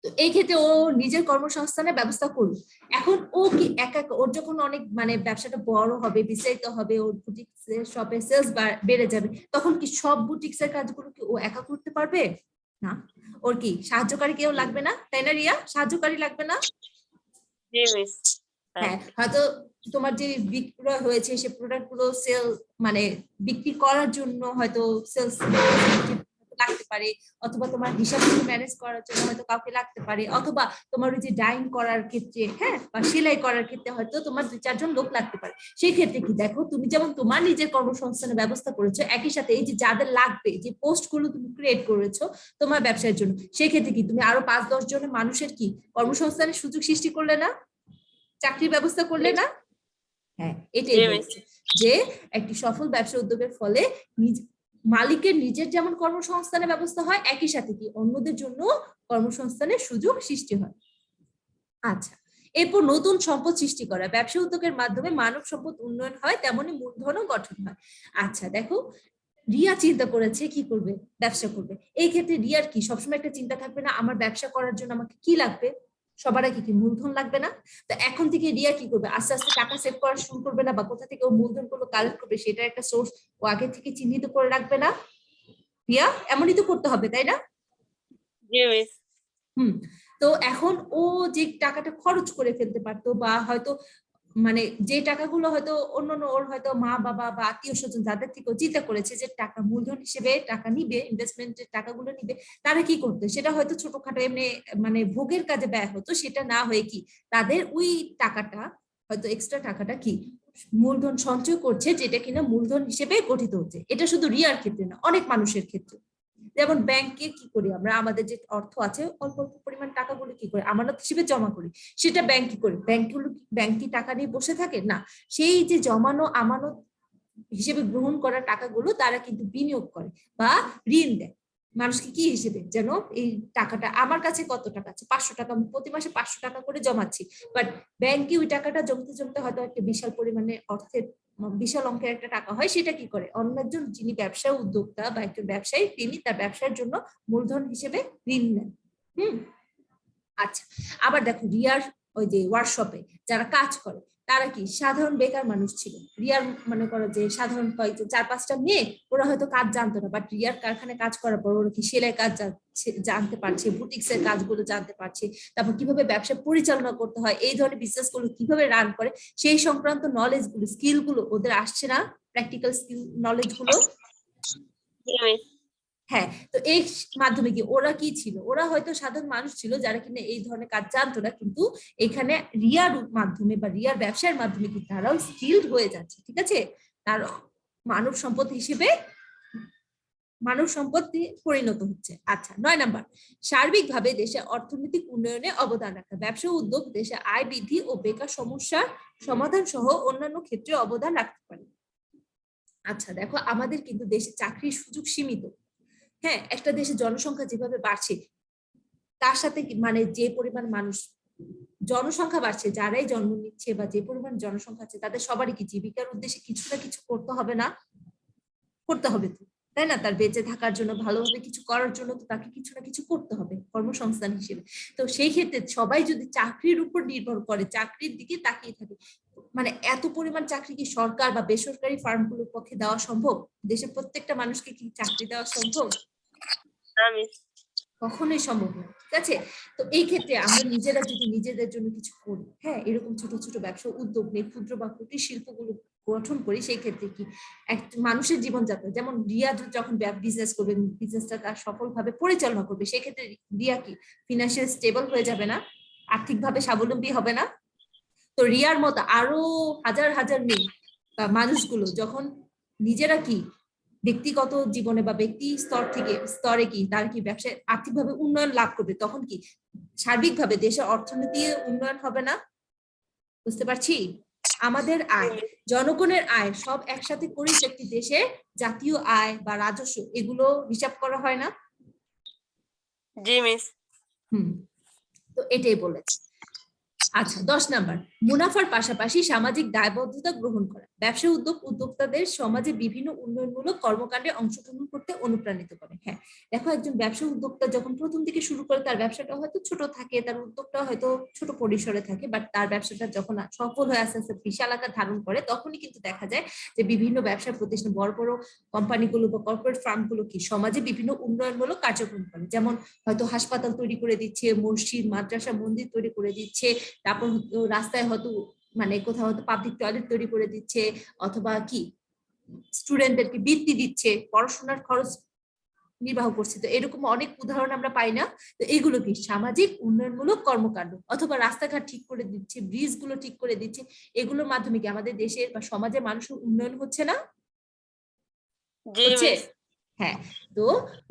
তো এই ক্ষেত্রে ও নিজের কর্মসংস্থানের ব্যবস্থা করুক। এখন ও কি একা, ওর যখন অনেক মানে ব্যবসাটা বড় হবে, বিস্তারিত হবে, ওর বুটিক শপে সেলস বেড়ে যাবে, তখন কি সব বুটিক্স এর কাজগুলো কি ও একা করতে পারবে না? ওর কি সাহায্যকারী কেউ লাগবে না, তাই না রিয়া? সাহায্যকারী লাগবে না? জি মিস। হ্যাঁ, হয়তো তোমার যে বিক্রয় হয়েছে সে প্রোডাক্ট গুলো সেল মানে বিক্রি করার জন্য হয়তো সেলস লাগতে পারে, অথবা তোমার হিসাবগুলো ম্যানেজ করার জন্য হয়তো কাউকে লাগতে পারে, অথবা তোমার ওই যে ডাইং করার ক্ষেত্রে, হ্যাঁ, বা সেলাই করার ক্ষেত্রে হয়তো তোমার 2-4 জন লোক লাগতে পারে। সেই ক্ষেত্রে কি দেখো, তুমি যেমন তোমার নিজের কর্মসংস্থানের ব্যবস্থা করেছো, একই সাথে এই যে যাদের লাগবে, যে পোস্ট গুলো তুমি ক্রিয়েট করেছো তোমার ব্যবসার জন্য, সেই ক্ষেত্রে কি তুমি আরো 5-10 জনের মানুষের কি কর্মসংস্থানের সুযোগ সৃষ্টি করলে না, চাকরির ব্যবস্থা করলে না? হ্যাঁ, এটাই জি মিস। বলছে যে একটি সফল ব্যবসা উদ্যোগের ফলে মালিকের নিজের যেমন কর্মসংস্থানের ব্যবস্থা হয়, একই সাথে কি অন্যদের জন্য কর্মসংস্থানের সুযোগ সৃষ্টি হয়। আচ্ছা, এরপর নতুন সম্পদ সৃষ্টি করা, ব্যবসা উদ্যোগের মাধ্যমে মানব সম্পদ উন্নয়ন হয়, তেমনি মূলধনও গঠন হয়। আচ্ছা দেখো, রিয়া চিন্তা করেছে কি করবে, ব্যবসা করবে। এই ক্ষেত্রে রিয়ার কি সবসময় একটা চিন্তা থাকবে না, আমার ব্যবসা করার জন্য আমাকে কি লাগবে, সবার আগে কি মূলধন লাগবে না? তো এখন থেকে রিয়া কি করবে, আস্তে আস্তে টাকা সেভ করা শুরু করবে না, বা কোথা থেকে ও মূলধন গুলো কালেক্ট করবে সেটার একটা সোর্স ও আগে থেকে চিহ্নিত করে রাখবে না? রিয়া, এমনই তো করতে হবে, তাই না? জি মিস। হুম, তো এখন ও যে টাকাটা খরচ করে ফেলতে পারতো, বা হয়তো মানে যে টাকাগুলো হয়তো অন্যান্য ওর হয়তো মা বাবা বা আত্মীয় স্বজন যাদের থেকে চিন্তা করেছে যে টাকা মূলধন হিসেবে টাকা নিবে, ইনভেস্টমেন্টের টাকাগুলো নিবে, তারা কি করতো, সেটা হয়তো ছোটখাটো এমনি মানে ভোগের কাজে ব্যয় হতো, সেটা না হয়ে কি তাদের ওই টাকাটা হয়তো এক্সট্রা টাকাটা কি মূলধন সঞ্চয় করছে, যেটা কিনা মূলধন হিসেবে গঠিত হচ্ছে। এটা শুধু রিয়ার ক্ষেত্রে না, অনেক মানুষের ক্ষেত্রে। যেমন ব্যাংকে কি করি আমরা, আমাদের যে অর্থ আছে অল্প অল্প পরিমাণ টাকাগুলো কি করে আমানত হিসেবে জমা করি, সেটা ব্যাংক কি করে, ব্যাংক কি টাকা নিয়ে বসে থাকে না, সেই যে জমানো আমানত হিসেবে গ্রহণ করা টাকাগুলো তারা কিন্তু বিনিয়োগ করে বা ঋণ দেয় মানুষকে, কি হিসেবে, যেন এই টাকাটা আমার কাছে কত টাকা আছে, 500 টাকা, আমি প্রতি মাসে 500 টাকা করে জমাচ্ছি, বাট ব্যাংকে ওই টাকাটা জমতে জমতে হয়তো একটা বিশাল পরিমাণে অর্থের বিশাল অঙ্কের একটা টাকা হয়, সেটা কি করে অন্য একজন যিনি ব্যবসা উদ্যোক্তা বা একজন ব্যবসায়ী, তিনি তার ব্যবসার জন্য মূলধন হিসেবে ঋণ নেন। আচ্ছা, আবার দেখো রিয়ার ওই যে ওয়ার্কশপে যারা কাজ করে তারা কি সাধারণ বেকার মানুষ ছিল। রিয়ার মনে করো যে সাধারণ কয়েকজন 4-5টা মেয়ে, ওরা হয়তো কাজ জানতো না, বাট রিয়ার কারখানায় কাজ করার পর ওরা কি সেলাই কাজ জানতে পারছে, বুটিক্স এর কাজগুলো জানতে পারছে, তারপর কিভাবে ব্যবসা পরিচালনা করতে হয়, এই ধরনের বিজনেস গুলো কিভাবে রান করে সেই সংক্রান্ত নলেজ গুলো, স্কিল গুলো ওদের আসছে না, প্র্যাকটিক্যাল স্কিল নলেজ গুলো। হ্যাঁ, তো এই মাধ্যমে কি ওরা কি ছিল, ওরা হয়তো সাধারণ মানুষ ছিল যারা কিনা এই ধরনের কাজ জানতো না, কিন্তু এখানে রিয়ার মাধ্যমে বা রিয়ার ব্যবসার মাধ্যমে কি তারাও স্কিলড হয়ে যাচ্ছে, ঠিক আছে, তার মানব সম্পদ হিসেবে মানব সম্পদ পরিণত হচ্ছে। আচ্ছা, 9 নাম্বার, সার্বিকভাবে দেশে অর্থনৈতিক উন্নয়নে অবদান রাখা। ব্যবসা উদ্যোগ দেশে আয় বৃদ্ধি ও বেকার সমস্যার সমাধান সহ অন্যান্য ক্ষেত্রে অবদান রাখতে পারে। আচ্ছা দেখো, আমাদের কিন্তু দেশে চাকরির সুযোগ সীমিত। হ্যাঁ, একটা দেশের জনসংখ্যা যেভাবে বাড়ছে তার সাথে মানে যে পরিমাণ মানুষ জনসংখ্যা বাড়ছে, যারাই জন্ম নিচ্ছে বা যে পরিমাণ জনসংখ্যা আছে তাদের সবারই কি জীবিকার উদ্দেশ্যে কিছু না কিছু করতে হবে না, করতে হবে তো, তাই না? তার বেঁচে থাকার জন্য, ভালোভাবে কিছু করার জন্য তো তাকে কিছু না কিছু করতে হবে কর্মসংস্থান হিসেবে। তো সেই ক্ষেত্রে সবাই যদি চাকরির উপর নির্ভর করে, চাকরির দিকে তাকিয়ে থাকে, মানে এত পরিমাণ চাকরি কি সরকার বা বেসরকারি ফার্মগুলোর পক্ষে দেওয়া সম্ভব? দেশের প্রত্যেকটা মানুষকে কি চাকরি দেওয়া সম্ভব? কখনোই সম্ভব না, ঠিক আছে? তো এই ক্ষেত্রে আমরা নিজেরা যদি নিজেদের জন্য কিছু করি, হ্যাঁ, এরকম ছোট ছোট ব্যবসা উদ্যোগ নিয়ে ক্ষুদ্র বা কুটির শিল্পগুলো গঠন করি, সেই ক্ষেত্রে কি এক মানুষের জীবনযাত্রা, যেমন রিয়া যখন বিজনেস করবে, বিজনেসটা তার সফলভাবে পরিচালনা করবে, সেই ক্ষেত্রে রিয়া কি ফিনান্সিয়াল স্টেবল হয়ে যাবে না, আর্থিকভাবে স্বাবলম্বী হবে না? তো রিয়ার মতো আরো হাজার হাজার মেয়ে বা মানুষগুলো যখন নিজেরা কি ব্যক্তিগত জীবনে বা ব্যক্তি স্তরে কি তার কি ব্যবসায় আর্থিকভাবে উন্নয়ন লাভ করবে, তখন কি সার্বিকভাবে দেশের অর্থনীতি উন্নয়ন হবে না? বুঝতে পারছি? আমাদের আয়, জনগণের আয় সব একসাথে করেই একটি দেশের জাতীয় আয় বা রাজস্ব, এগুলো হিসাব করা হয় না? জি মিস। তো এটাই বলেছে। আচ্ছা, 10 নাম্বার, মুনাফার পাশাপাশি সামাজিক দায়বদ্ধতা গ্রহণ করা। ব্যবসা উদ্যোক্তাদের সমাজে বিভিন্ন উন্নয়নমূলক কর্মকাণ্ডে অংশগ্রহণ করতে অনুপ্রাণিত করে। হ্যাঁ, দেখো একজন ব্যবসা উদ্যোক্তা যখন প্রথম থেকে শুরু করে, তার ব্যবসাটা হয়তো ছোট থাকে, তার উদ্যোগটা হয়তো ছোট পরিসরে থাকে, বাট তার ব্যবসাটা যখন সফল হয়ে আস্তে আস্তে বিশাল আকার ধারণ করে, তখনই কিন্তু দেখা যায় যে বিভিন্ন ব্যবসা প্রতিষ্ঠান, বড় বড় কোম্পানিগুলো বা কর্পোরেট ফার্মগুলো কি সমাজে বিভিন্ন উন্নয়নমূলক কার্যক্রম করে, যেমন হয়তো হাসপাতাল তৈরি করে দিচ্ছে, মসজিদ, মাদ্রাসা, মন্দির তৈরি করে দিচ্ছে, তারপর রাস্তায় হয়তো মানে কোথাও হয়তো পাবলিক টয়লেট তৈরি করে দিচ্ছে, অথবা কি স্টুডেন্টদেরকে বৃত্তি দিচ্ছে, পড়াশোনার খরচ নির্বাহ করছে। তো এরকম অনেক উদাহরণ আমরা পাই না? তো এগুলো কি সামাজিক উন্নয়নমূলক কর্মকাণ্ড, অথবা রাস্তাঘাট ঠিক করে দিচ্ছে, ব্রিজ গুলো ঠিক করে দিচ্ছে, এগুলোর মাধ্যমে কি আমাদের দেশের বা সমাজের মানুষের উন্নয়ন হচ্ছে না? হচ্ছে। হ্যাঁ, তো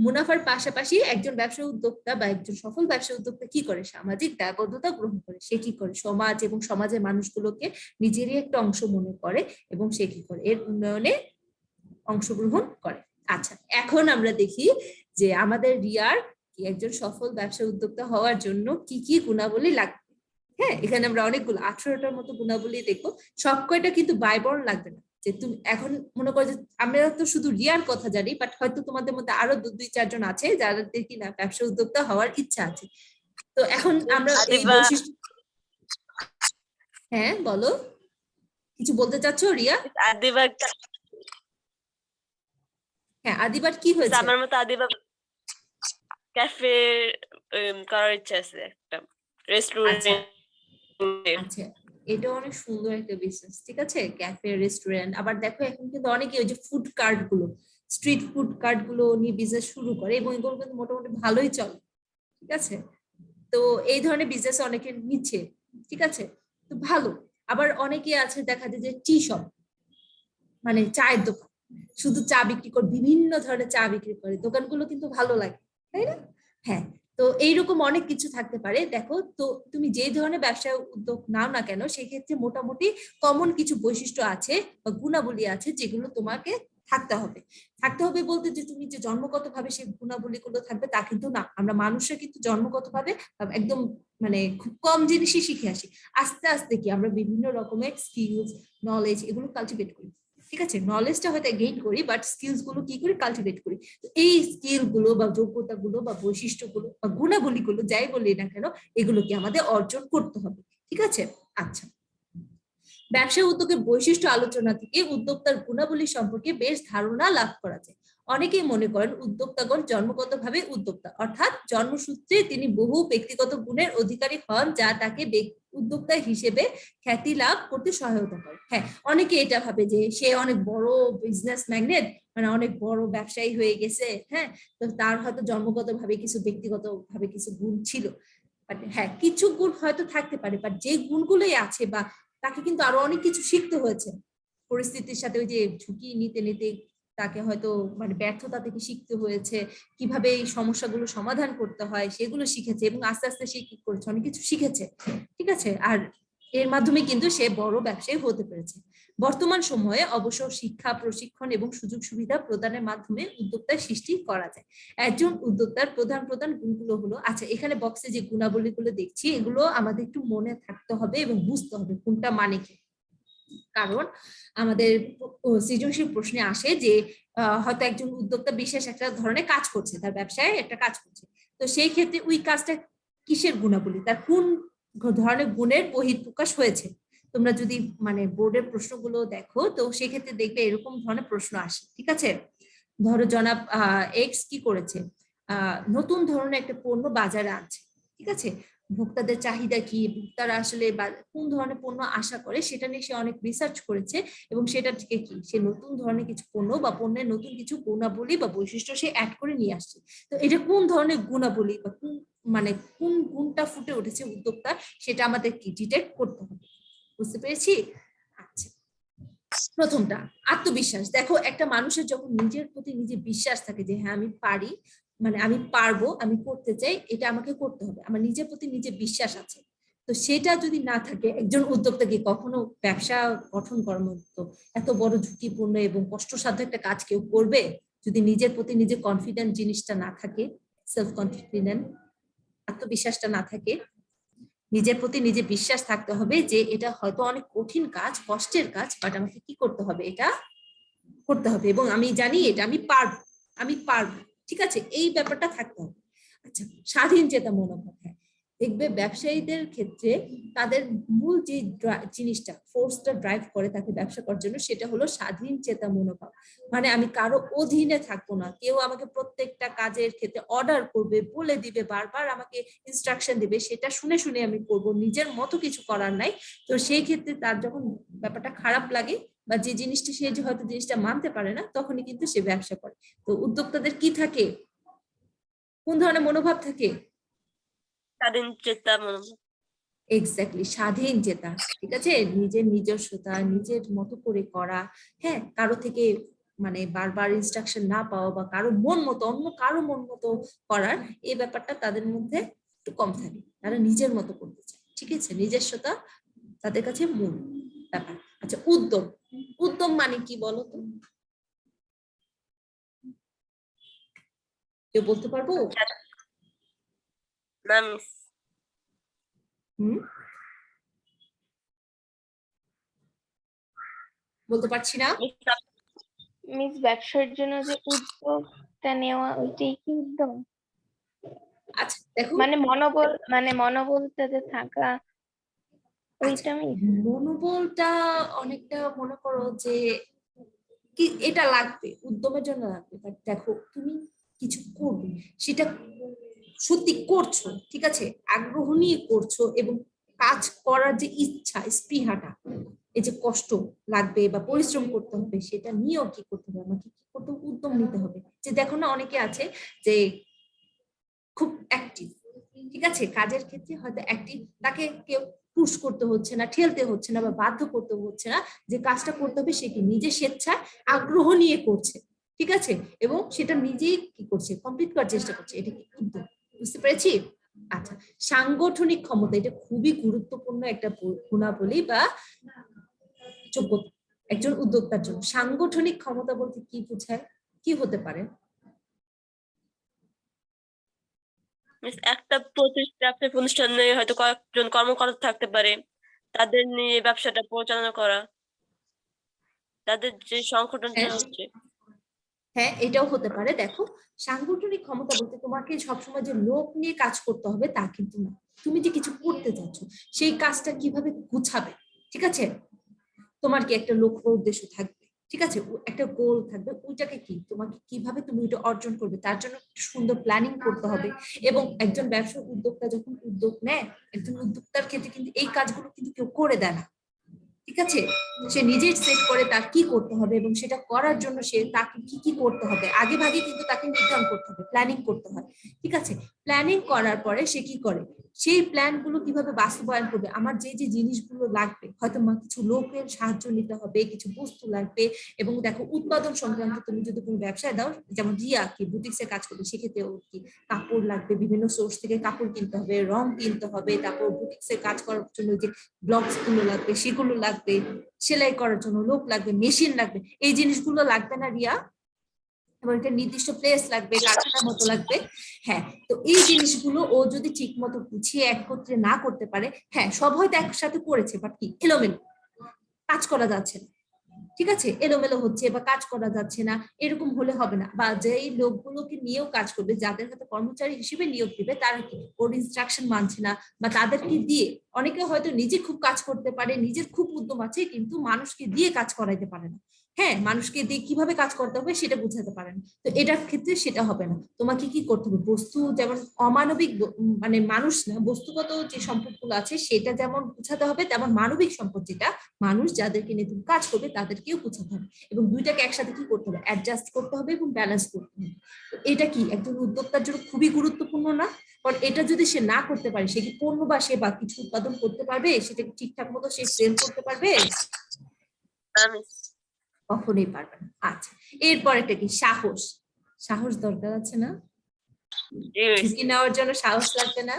মুনাফার পাশাপাশি একজন ব্যবসা উদ্যোক্তা বা একজন সফল ব্যবসা উদ্যোক্তা কি করে, সামাজিক দায়বদ্ধতা গ্রহণ করে। সে কি করে সমাজ এবং সমাজের মানুষগুলোকে নিজেরই একটা অংশ মনে করে এবং সে কি করে এর উন্নয়নে অংশগ্রহণ করে। আচ্ছা, এখন আমরা দেখি যে আমাদের রিয়ার কি একজন সফল ব্যবসা উদ্যোক্তা হওয়ার জন্য কি কি গুণাবলী লাগবে। হ্যাঁ, এখানে আমরা অনেকগুলো 18টার মতো গুণাবলী দেখবো, সব কয়টা কিন্তু বায়বরণ লাগবে না। যে তুমি এখন মনে করো যে আমরা তো শুধু রিয়ার কথা জানি, বাট হয়তো তোমাদের মধ্যে আরো 2-4 জন আছে যাদের কিনা ব্যবসা উদ্যোক্তা হওয়ার ইচ্ছা আছে। তো এখন আমরা এই বৈশিষ্ট্য, হ্যাঁ বলো, কিছু বলতে চাচ্ছো রিয়া? হ্যাঁ, আদিবার কি হয়েছে? আমার মতো আদিবা ক্যাফে করার ইচ্ছা আছে, একটা রেস্টুরেন্ট। আচ্ছা, এটা অনেক সুন্দর একটা বিজনেস, ঠিক আছে, ক্যাফে, রেস্টুরেন্ট। আবার দেখো এখন কিন্তু অনেকে ওই যে ফুড কার্ট গুলো, স্ট্রিট ফুড কার্ট গুলো নিয়ে বিজনেস শুরু করে এবং এগুলো কিন্তু মোটামুটি ভালোই চলে, ঠিক আছে। তো এই ধরনের বিজনেস অনেকে নিচ্ছে, ঠিক আছে, তো ভালো। আবার অনেকে আছে দেখা যায় যে টি শপ, মানে চায়ের দোকান, শুধু চা বিক্রি করে, বিভিন্ন ধরনের চা বিক্রি করে, দোকানগুলো কিন্তু ভালো লাগে, তাই না? হ্যাঁ, তো এইরকম অনেক কিছু থাকতে পারে। দেখো তো, তুমি যে ধরনের ব্যবসা উদ্যোগ নাও না কেন, সেক্ষেত্রে মোটামুটি কমন কিছু বৈশিষ্ট্য আছে বা গুণাবলী আছে যেগুলো তোমাকে থাকতে হবে। থাকতে হবে বলতে যে তুমি যে জন্মগতভাবে সেই গুণাবলীগুলো থাকবে তা কিন্তু না। আমরা মানুষরা কিন্তু জন্মগতভাবে একদম মানে খুব কম জিনিসই শিখে আসি। আস্তে আস্তে কি আমরা বিভিন্ন রকমের স্কিলস, নলেজ এগুলো কালটিভেট করি। ঠিক আছে, নলেজটা হয়তো গেইন করি, বাট স্কিলস গুলো কি করি, কালটিভেট করি। এই স্কিল গুলো বা যোগ্যতা গুলো বা বৈশিষ্ট্যগুলো বা গুণাবলী গুলো যাই বলি না কেন, এগুলোকে আমাদের অর্জন করতে হবে। ঠিক আছে, আচ্ছা। ব্যবসা উদ্যোগের বৈশিষ্ট্য আলোচনা থেকে উদ্যোক্তার গুণাবলী সম্পর্কে বেশ ধারণা লাভ করা যায়। অনেকেই মনে করেন উদ্যোক্তাগণ জন্মগতভাবে উদ্যোক্তা, অর্থাৎ জন্মসূত্রে তিনি বহু ব্যক্তিগত গুণের অধিকারী হন যা তাকে উদ্যোক্তা হিসেবে খ্যাতি লাভ করতে সহায়তা করে। হ্যাঁ, অনেকে এটা ভাবে যে সে অনেক বড় বিজনেস ম্যাগনেট, মানে অনেক বড় ব্যবসায়ী হয়ে গেছে, হ্যাঁ, তো তার হয়তো জন্মগতভাবে কিছু ব্যক্তিগতভাবে কিছু গুণ ছিল। হ্যাঁ, কিছু গুণ হয়তো থাকতে পারে, বাট যে গুণগুলোই আছে বা তাকে কিন্তু আরো অনেক কিছু শিখতে হয়েছে পরিস্থিতির সাথে, ওই যে ঝুঁকি নিতে নিতে তাকে হয়তো মানে ব্যর্থতা থেকে শিখতে হয়েছে, কিভাবে এই সমস্যাগুলো সমাধান করতে হয় সেগুলো শিখেছে, এবং আস্তে আস্তে সে কি করেছে, অনেক কিছু শিখেছে। ঠিক আছে, আর এর মাধ্যমে কিন্তু সে বড় ব্যবসায়ী হতে পেরেছে। বর্তমান সময়ে অবশ্য শিক্ষা, প্রশিক্ষণ এবং সুযোগ সুবিধা প্রদানের মাধ্যমে উদ্যোক্তার সৃষ্টি করা যায়। একজন উদ্যোক্তার প্রধান প্রধান গুণগুলো হলো, আচ্ছা এখানে বক্সে যে গুণাবলীগুলো দেখছি এগুলো আমাদের একটু মনে থাকতে হবে এবং বুঝতে হবে কোনটা মানে কি। কারণ আমাদের সৃজনশীল প্রশ্নে আসে যে হয়তো একজন উদ্যোক্তা বিশেষ একটা ধরনের কাজ করছে, তার ব্যবসায় একটা কাজ করছে, তো সেই ক্ষেত্রে ওই কাজটা কিসের গুণাবলী, তার কোন ধরনের গুণের বহিঃপ্রকাশ হয়েছে। তোমরা যদি মানে বোর্ডের প্রশ্নগুলো দেখো তো সেক্ষেত্রে দেখবে এরকম ধরনের প্রশ্ন আসে। ঠিক আছে, ধরো জনাব এক্স কি করেছে, নতুন ধরনের একটা পণ্য বাজারে আনছে। ঠিক আছে, ভোক্তাদের চাহিদা কি, ভোক্তারা আসলে কোন ধরনের পণ্য আশা করে সেটা নিয়ে সে অনেক রিসার্চ করেছে, এবং সেটা থেকে কি সে নতুন ধরনের কিছু পণ্য বা পণ্যের নতুন কিছু গুণাবলী বা বৈশিষ্ট্য সে অ্যাড করে নিয়ে আসছে। তো এটা কোন ধরনের গুণাবলী বা কোন মানে কোন গুণটা ফুটে উঠেছে উদ্যোক্তা, সেটা আমাদের কি ডিটেক্ট করতে হবে। বুঝতে পেরেছি? আচ্ছা, প্রথমটা আত্মবিশ্বাস। দেখো, একটা মানুষের যখন নিজের প্রতি নিজে বিশ্বাস থাকে যে হ্যাঁ আমি পারি, মানে আমি পারবো, আমি করতে চাই, এটা আমাকে করতে হবে, আমার নিজের প্রতি নিজে বিশ্বাস আছে, তো সেটা যদি না থাকে একজন উদ্যোক্তাকে কখনো ব্যবসা গঠন করার মতো এত বড় ঝুঁকিপূর্ণ এবং কষ্টসাধ্য একটা কাজ কেউ করবে যদি নিজের প্রতি নিজে কনফিডেন্ট জিনিসটা না থাকে, সেলফ কনফিডেন্ট, আত্মবিশ্বাসটা না থাকে। নিজের প্রতি নিজে বিশ্বাস থাকতে হবে যে এটা হয়তো অনেক কঠিন কাজ, কষ্টের কাজ, বাট আমাকে কি করতে হবে, এটা করতে হবে, এবং আমি জানি এটা আমি পারবো, আমি পারবো। ঠিক আছে, এই ব্যাপারটা থাকতে হবে। আচ্ছা, স্বাধীন চেতা মনোভাব। হ্যাঁ, দেখবে ব্যবসায়ীদের ক্ষেত্রে তাদের মূল যে জিনিসটা, ফোর্সটা ড্রাইভ করে তাকে ব্যবসা করার জন্য, সেটা হলো স্বাধীন চেতা মনোভাব। মানে আমি কারো অধীনে থাকবো না, কেউ আমাকে প্রত্যেকটা কাজের ক্ষেত্রে অর্ডার করবে, বলে দিবে, বারবার আমাকে ইনস্ট্রাকশন দিবে, সেটা শুনে শুনে আমি করব, নিজের মতো কিছু করার নাই। তো সেই ক্ষেত্রে তার যখন ব্যাপারটা খারাপ লাগে বা যে জিনিসটা সে যে হয়তো জিনিসটা মানতে পারে না, তখনই কিন্তু সে ব্যবসা করে। তো উদ্যোক্তাদের কি থাকে, কোন ধরনের মনোভাব থাকে? স্বাধীন চেতা মনোভাব। এক্স্যাক্টলি, স্বাধীন চেতা। ঠিক আছে, নিজের নিজস্বতা, নিজের মতো করে করা, হ্যাঁ, কারো থেকে মানে বারবার ইনস্ট্রাকশন না পাওয়া বা কারো মন মতো, অন্য কারো মন মতো করার, এই ব্যাপারটা তাদের মধ্যে একটু কম থাকে, তারা নিজের মতো করতে চায়। ঠিক আছে, নিজস্বতা তাদের কাছে মূল ব্যাপার। আচ্ছা, উদ্যম। উদ্যম মানে কি বলো তো, কেউ বলতে পারবো? না মিস। বলতে পারছি না। মিস, ব্যবসার জন্য যে উদ্যোগটা নেওয়া ওইটাই কি উদ্যম? আচ্ছা দেখো, মানে মনোবলটাতে থাকা, আচ্ছা, ওইটা আমি মনোবলটা অনেকটা মনে করো যে কি এটা লাগবে, উদ্যমের জন্য লাগবে, বাট দেখো তুমি কিছু করবে, সেটা সত্যি করছো, ঠিক আছে, আগ্রহ নিয়ে করছো, এবং কাজ করার যে ইচ্ছা, স্পৃহাটা, এই যে কষ্ট লাগবে বা পরিশ্রম করতে হবে, সেটা নিয়েও কি করতে হবে, আমাকে কি করতে হবে, উদ্যম নিতে হবে। যে দেখো না, অনেকে আছে যে খুব অ্যাক্টিভ, ঠিক আছে, কাজের ক্ষেত্রে হয়তো অ্যাক্টিভ, তাকে কেউ পুশ করতে হচ্ছে না, ঠেলতে হচ্ছে না বা বাধ্য করতে হচ্ছে না, যে কাজটা করতে হবে সে কি নিজে স্বেচ্ছায় আগ্রহ নিয়ে করছে, ঠিক আছে, এবং সেটা নিজেই কি করছে, কমপ্লিট করার চেষ্টা করছে। এটা কি উদ্যোগ, বুঝতে পেরেছি? আচ্ছা, সাংগঠনিক ক্ষমতা, এটা খুবই গুরুত্বপূর্ণ একটা গুণাবলী বা যোগ্যতা একজন উদ্যোক্তার জন্য। সাংগঠনিক ক্ষমতা বলতে কি বোঝায়, কি হতে পারে? একটা প্রতিষ্ঠানে হয়তো কয়েকজন কর্মকর্তা থাকতে পারে, তাদের নিয়ে ব্যবসাটা পরিচালনা করা, তাদের যে সংগঠনটা হ্যাঁ, হচ্ছে। হ্যাঁ, এটাও হতে পারে। দেখো, সাংগঠনিক ক্ষমতা বলতে তোমাকে সবসময় যে লোক নিয়ে কাজ করতে হবে তা কিন্তু না, তুমি যে কিছু করতে চাচ্ছ সেই কাজটা কিভাবে গুছাবে, ঠিক আছে, তোমার কি একটা লক্ষ্য উদ্দেশ্য থাকবে, ঠিক আছে, একটা গোল থাকবে, ওইটাকে কি তোমাকে কিভাবে তুমি ওইটা অর্জন করবে তার জন্য সুন্দর প্ল্যানিং করতে হবে। এবং একজন ব্যবসা উদ্যোক্তা যখন উদ্যোগ নেয়, একজন উদ্যোক্তার ক্ষেত্রে কিন্তু এই কাজগুলো কিন্তু কেউ করে দেয় না, ঠিক আছে, সে নিজেই সেট করে তার কি করতে হবে এবং সেটা করার জন্য সে তাকে কি কি করতে হবে আগে ভাগে কিন্তু তাকে নির্ধারণ করতে হবে, প্ল্যানিং করতে হয়, ঠিক আছে। প্ল্যানিং করার পরে সে কি করে, সেই প্ল্যান গুলো কিভাবে বাস্তবায়ন করবে, আমার যে যে জিনিসগুলো লাগবে, হয়তো কিছু লোকের সাহায্য নিতে হবে, কিছু বস্তু লাগবে। এবং দেখো, উৎপাদন সংক্রান্ত তুমি যদি কোনো ব্যবসায় দাও, যেমন রিয়া কি বুটিক্সে কাজ করবে, সেক্ষেত্রে ওর কি কাপড় লাগবে, বিভিন্ন সোর্স থেকে কাপড় কিনতে হবে, রং কিনতে হবে, তারপর বুটিক্সে কাজ করার জন্য যে ব্লকস গুলো লাগবে সেগুলো লাগবে, সেলাই করার জন্য লোক লাগবে, মেশিন লাগবে, এই জিনিসগুলো লাগবে না রিয়া? এবং একটা নির্দিষ্ট প্লেস লাগবে, কারখানার মতো লাগবে। হ্যাঁ, তো এই জিনিসগুলো ও যদি ঠিক মতো গুছিয়ে একত্রে না করতে পারে, হ্যাঁ সব হয়তো একসাথে করেছে বাট কি এলোমেলো, কাজ করা যাচ্ছে না, ঠিক আছে, এলোমেলো হচ্ছে বা কাজ করা যাচ্ছে না, এরকম হলে হবে না। বা যেই লোকগুলোকে নিয়েও কাজ করবে, যাদের হাতে কর্মচারী হিসেবে নিয়োগ দিবে, তারা কি ওর ইনস্ট্রাকশন মানছে না, বা তাদেরকে দিয়ে, অনেকে হয়তো নিজে খুব কাজ করতে পারে, নিজের খুব উদ্যম আছে, কিন্তু মানুষকে দিয়ে কাজ করাইতে পারে না, হ্যাঁ, মানুষকে দিয়ে কিভাবে কাজ করতে হবে সেটা বুঝাতে পারে না। তো এটার ক্ষেত্রে সেটা হবে না, তোমাকে কি করতে হবে, বস্তু যেমন অমানবিক মানে মানুষ না, বস্তুগত যে সম্পদগুলো আছে সেটা যেমন বুঝাতে হবে, তেমন মানবিক সম্পদ যেটা মানুষ যাদেরকে নিয়ে তুমি কাজ করবে তাদেরকেও বোঝাতে হবে, এবং দুইটাকে একসাথে কি করতে হবে, অ্যাডজাস্ট করতে হবে এবং ব্যালেন্স করতে হবে। তো এটা কি একজন উদ্যোক্তার জন্য খুবই গুরুত্বপূর্ণ না? কারণ এটা যদি সে না করতে পারে, সে কি পণ্য বা সেবা কিছু উৎপাদন করতে পারবে, সেটাকে ঠিকঠাক মতো সে সেল করতে পারবে? কখনোই পারবে না। আচ্ছা, এরপর একটা কি, সাহস। সাহস দরকার আছে না? ঝুঁকি নেওয়ার জন্য সাহস লাগবে না?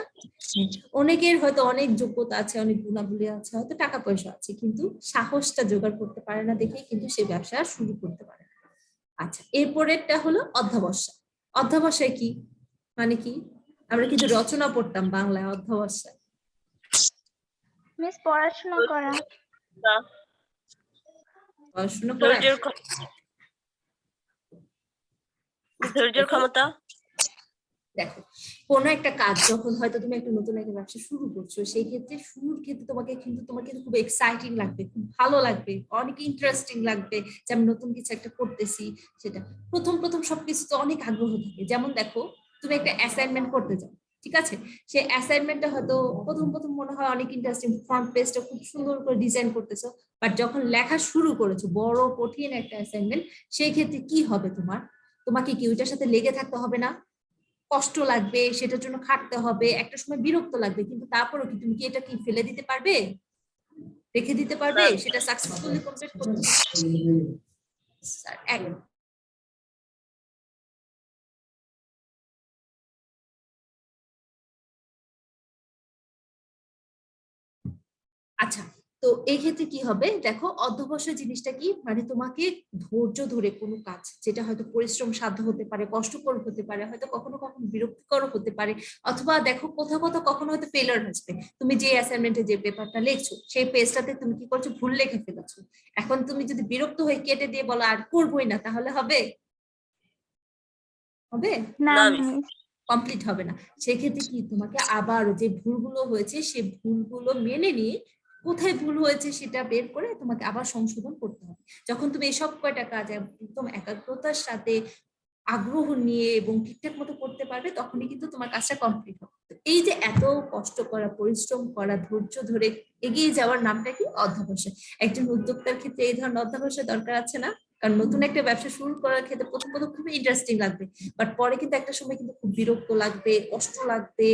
অনেকের হয়তো অনেক যোগ্যতা আছে, অনেক গুণাবলী আছে, হয়তো টাকা পয়সা আছে, কিন্তু সাহসটা জোগাড় করতে পারে না দেখেই কিন্তু সে ব্যবসা শুরু করতে পারে না। আচ্ছা, এরপরেরটা হলো অধ্যবসায়। অধ্যবসায় কি মানে কি? আমরা কিন্তু রচনা পড়তাম বাংলায় অধ্যবসায়। মিস পড়াশোনা করা। পড়াশোনা করা। ধৈর্যের ক্ষমতা। দেখো, কোনো একটা কাজ যখন হয়তো তুমি একটা নতুন একটা ব্যবসা শুরু করছো, সেই ক্ষেত্রে শুরুর ক্ষেত্রে তোমাকে খুব এক্সাইটিং লাগবে, খুব ভালো লাগবে, অনেক ইন্টারেস্টিং লাগবে যে আমি নতুন কিছু একটা করতেছি। সেটা প্রথম প্রথম সবকিছু তো অনেক আগ্রহ থাকে। যেমন দেখো, তুমি একটা অ্যাসাইনমেন্ট করতে যাও, ঠিক আছে, সেই অ্যাসাইনমেন্টটা হয়তো প্রথম প্রথম মনে হয় অনেক ইন্টারেস্টিং, ফ্রন্ট পেজটা খুব সুন্দর করে ডিজাইন করতেছো, বাট যখন লেখা শুরু করেছো বড় কঠিন একটা অ্যাসাইনমেন্ট, সেই ক্ষেত্রে কি হবে, তোমাকে কি ওইটার সাথে লেগে থাকতে হবে না? কষ্ট লাগবে, সেটার জন্য খাটতে হবে, একটা সময় বিরক্ত লাগবে, কিন্তু তারপরেও কি তুমি কি এটা কি ফেলে দিতে পারবে, রেখে দিতে পারবে, সেটা সাকসেসফুলি কমপ্লিট করতে পারবে? আচ্ছা, তো এই ক্ষেত্রে কি হবে, দেখো, অধ্যবসায় জিনিসটা কি মানে, তোমাকে ধৈর্য ধরে কোনো কাজ, যেটা হয়তো পরিশ্রম সাধ্য হতে পারে, কষ্টকর হতে পারে, হয়তো কখনো কখনো বিরক্তিকর হতে পারে, অথবা দেখো কোথাও কোথাও কখনো হয়তো ফেলার আসবে, তুমি যে অ্যাসাইনমেন্টে যে পেপারটা লিখছো সেই পেজটাতে তুমি কি করছো, ভুল লিখে ফেলেছো, এখন তুমি যদি বিরক্ত হয়ে কেটে দিয়ে বলো আর করবোই না, তাহলে হবে? হবে না না মিস। কমপ্লিট হবে না। সেক্ষেত্রে কি তোমাকে আবার যে ভুলগুলো হয়েছে সে ভুলগুলো মেনে নিয়ে কোথায় ভুল হয়েছে সেটা বের করে তোমাকে আবার সংশোধন করতে হবে। যখন তুমি এই সব কয়টা কাজ একদম একাগ্রতার সাথে, আগ্রহ নিয়ে এবং ঠিকঠাক মতো করতে পারবে, তখনই কিন্তু তোমার কাজটা কমপ্লিট হবে। এই যে এত কষ্ট করা, পরিশ্রম করা, ধৈর্য ধরে এগিয়ে যাওয়ার নামটা কি, অধ্যবসায়। একজন উদ্যোক্তার ক্ষেত্রে এই ধরনের অধ্যবসায় দরকার আছে না? কারণ নতুন একটা ব্যবসা শুরু করার ক্ষেত্রে প্রথম প্রথম খুবই ইন্টারেস্টিং লাগবে, বাট পরে কিন্তু একটা সময় কিন্তু খুব বিরক্ত লাগবে, কষ্ট লাগবে,